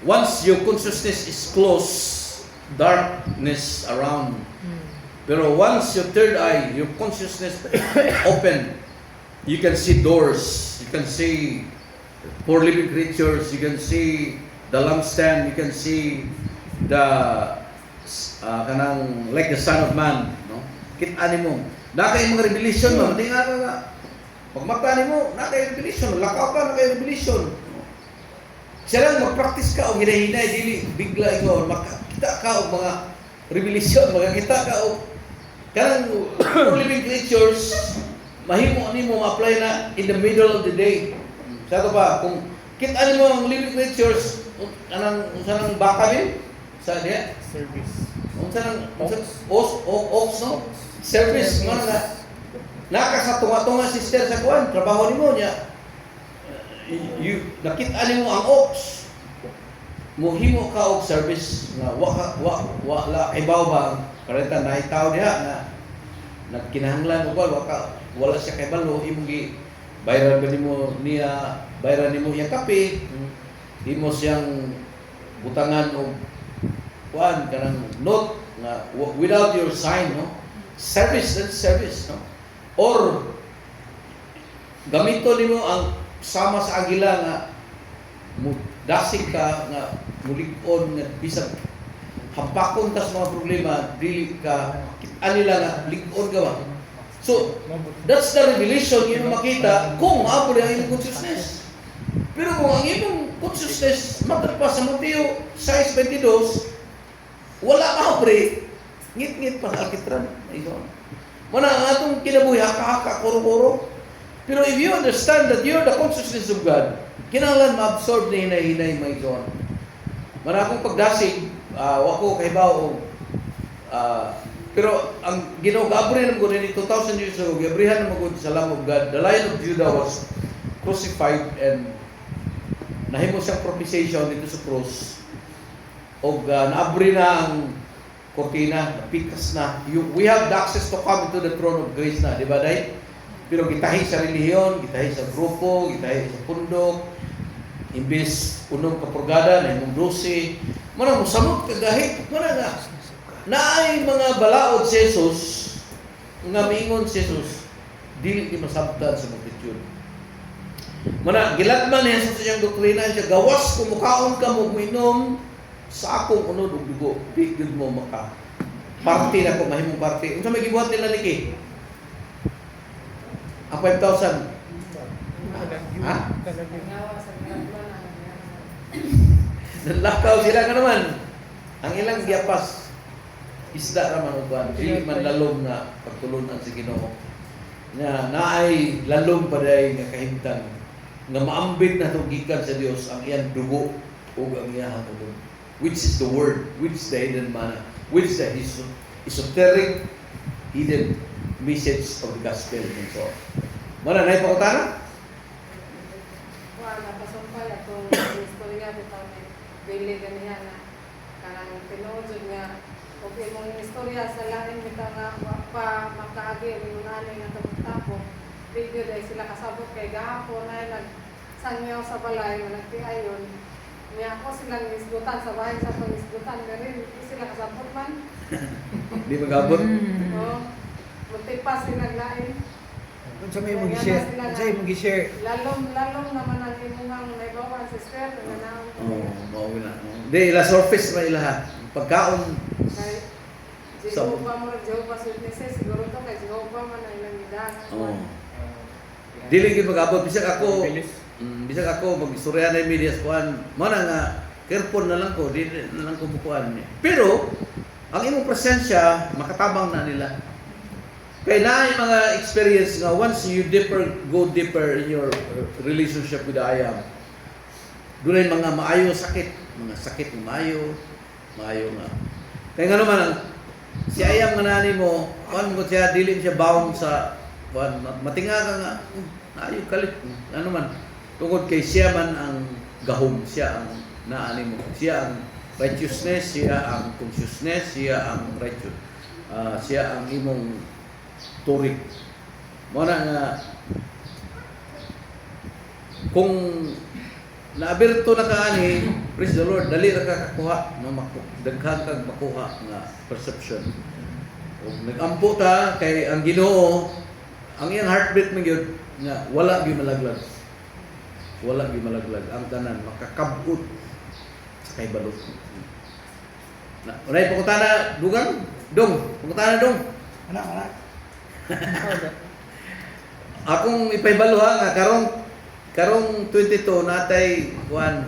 Once your consciousness is closed, darkness around. Pero once your third eye, your consciousness open, you can see doors, you can see four living creatures, you can see the lampstand, you can see the kanang like the Son of Man, no? Kita mo. Nakay mga revelation mo, tingnan ka nga. Pag mata mo, nakay revelation, lakaw ka nakay revelation. Siya lang mag-practice ka o hinahinay, dili bigla ikaw, makakita ka o mga revelation, makakita ka o kanang four living creatures, mahimo ni mo ma-apply na in the middle of the day. Sa ito pa, kung kita mo ang living creatures, anang baka din, sa diya, Service. ox, no? Service, mga nga. Naka sa tunga-tunga sister sa kuwan, trabaho ni mo niya. Nakita mo ang ox. Muhimo ka og service nga wala ibaw ba kareta na itaw diha na nagkinahanglan og wala siya kay balo imong gi bayran ba nimo niya bayran nimo iyang kape imo siyang butangan og kuan kanang note nga without your sign, no? Service, that's service, no? Or gamito nimo ang sama sa agila nga dasig ka nga mulig-on nga bisag hampakon ka sa mga problema dili ka anila nga lig-on ka ba. So that's the revelation yung makita kung maapod ang inyong consciousness. Pero kung ang inyong consciousness matagpas sa Mateo 6:22 wala maapre ngit-ngit pa sa alkitran mana ang atong kinabuhi haka-haka kuro-kuro. Pero if you understand that you're the consciousness of God, kinahanglan ma-absorb na hinay-hinay mga ikaw. Mara akong pagdasig, wako kahibaw pero ang ginagabrihan ng guni 2,000 years ago, gabrihan ng mga sa Lamb of God, the Lion of Judah was crucified and nahimo siyang propitiation dito sa cross. O naabri na ang kortina, pikas na. We have the access to come into the throne of grace na, di ba dahil? Pero gitahi sa relihiyon, gitahi sa grupo, gitahi sa pundok, imbis unong kapurgada na imong 12, mana mo samot kagahit, mana na. Naay mga balaod si Jesus, nga miingon si Jesus, dili ni masabtan sa multitude. Mana gilatman niya sa siyang doktrina siya, gawas kung mukaon ka mo minom sa akong unod ug dugo, di gyud mo maka Party na ko, mahimong party. Unsa may gibuhat nila niki? Ang 5,000. Ha? Nalakaw sila ka naman. Ang ilang giyapas isda ra man uban. Dili man lalom na pagtulunan si Ginoo. Na naay lalom pa day nga kahimtang nga maambit na to gikan sa Dios ang iyang dugo ug ang iyang tulong. Which is the word, which is the hidden manna, which is the esoteric hidden message of the gospel and so on. Mana na ipakutana? Wala pasumpay atong istorya bitaw ni Billy ganiya na kanang tinuod nga okay mong istorya sa lain bitaw nga wa pa makaagi ang nani nga tapos video dahil sila kasabot kay gahapon ay nagsangyaw sa balay nga nagtiayon niya ako silang isgutan sa bahay sa pag-isgutan ganin sila kasabot man Di magabot? oo munti pa silang lain Kung sa may mag-share, kung sa may mag-share, lalong naman ang imungang naibawan sa sister nga naon Oo, mao na. Di ila surface ra ila. Pagkaon kay Jehovah mo Jehovah Witnesses siguro to kay Jehovah man ang ilang gidagan. Oo. Dili gyud magabot bisag ako. Bilis. Bisag ako mag-istorya na media kuan. Mo na nga careful na lang ko, di na lang ko bukuan. Pero ang imong presensya makatabang na nila. Kaya na yung mga experience nga once you go deeper in your relationship with the I Am, doon ay mga maayo sakit, mga sakit ng maayo nga. Kaya nga naman, si I Am nga nani mo, kuan mo siya, dili siya bound sa, kuan, matinga ka nga, maayo kalit, ano man, tungkol kay siya man ang gahom, siya ang naani mo, siya ang righteousness, siya ang consciousness, siya ang righteous, siya ang imong turing. Muna nga kung naabirto na kaani, praise the Lord, dali ra ka kakuha no daghan kag makuha nga perception. Ug nagampo ta kay ang Ginoo, ang iyang heartbeat man gyud nga wala gyud malaglag. Wala gyud malaglag ang tanan makakabot sa kay balot. Na unay pangutana dugang, dong, pangutana dong. anak. Akong ipaybalo ha nga karong 22 natay kuan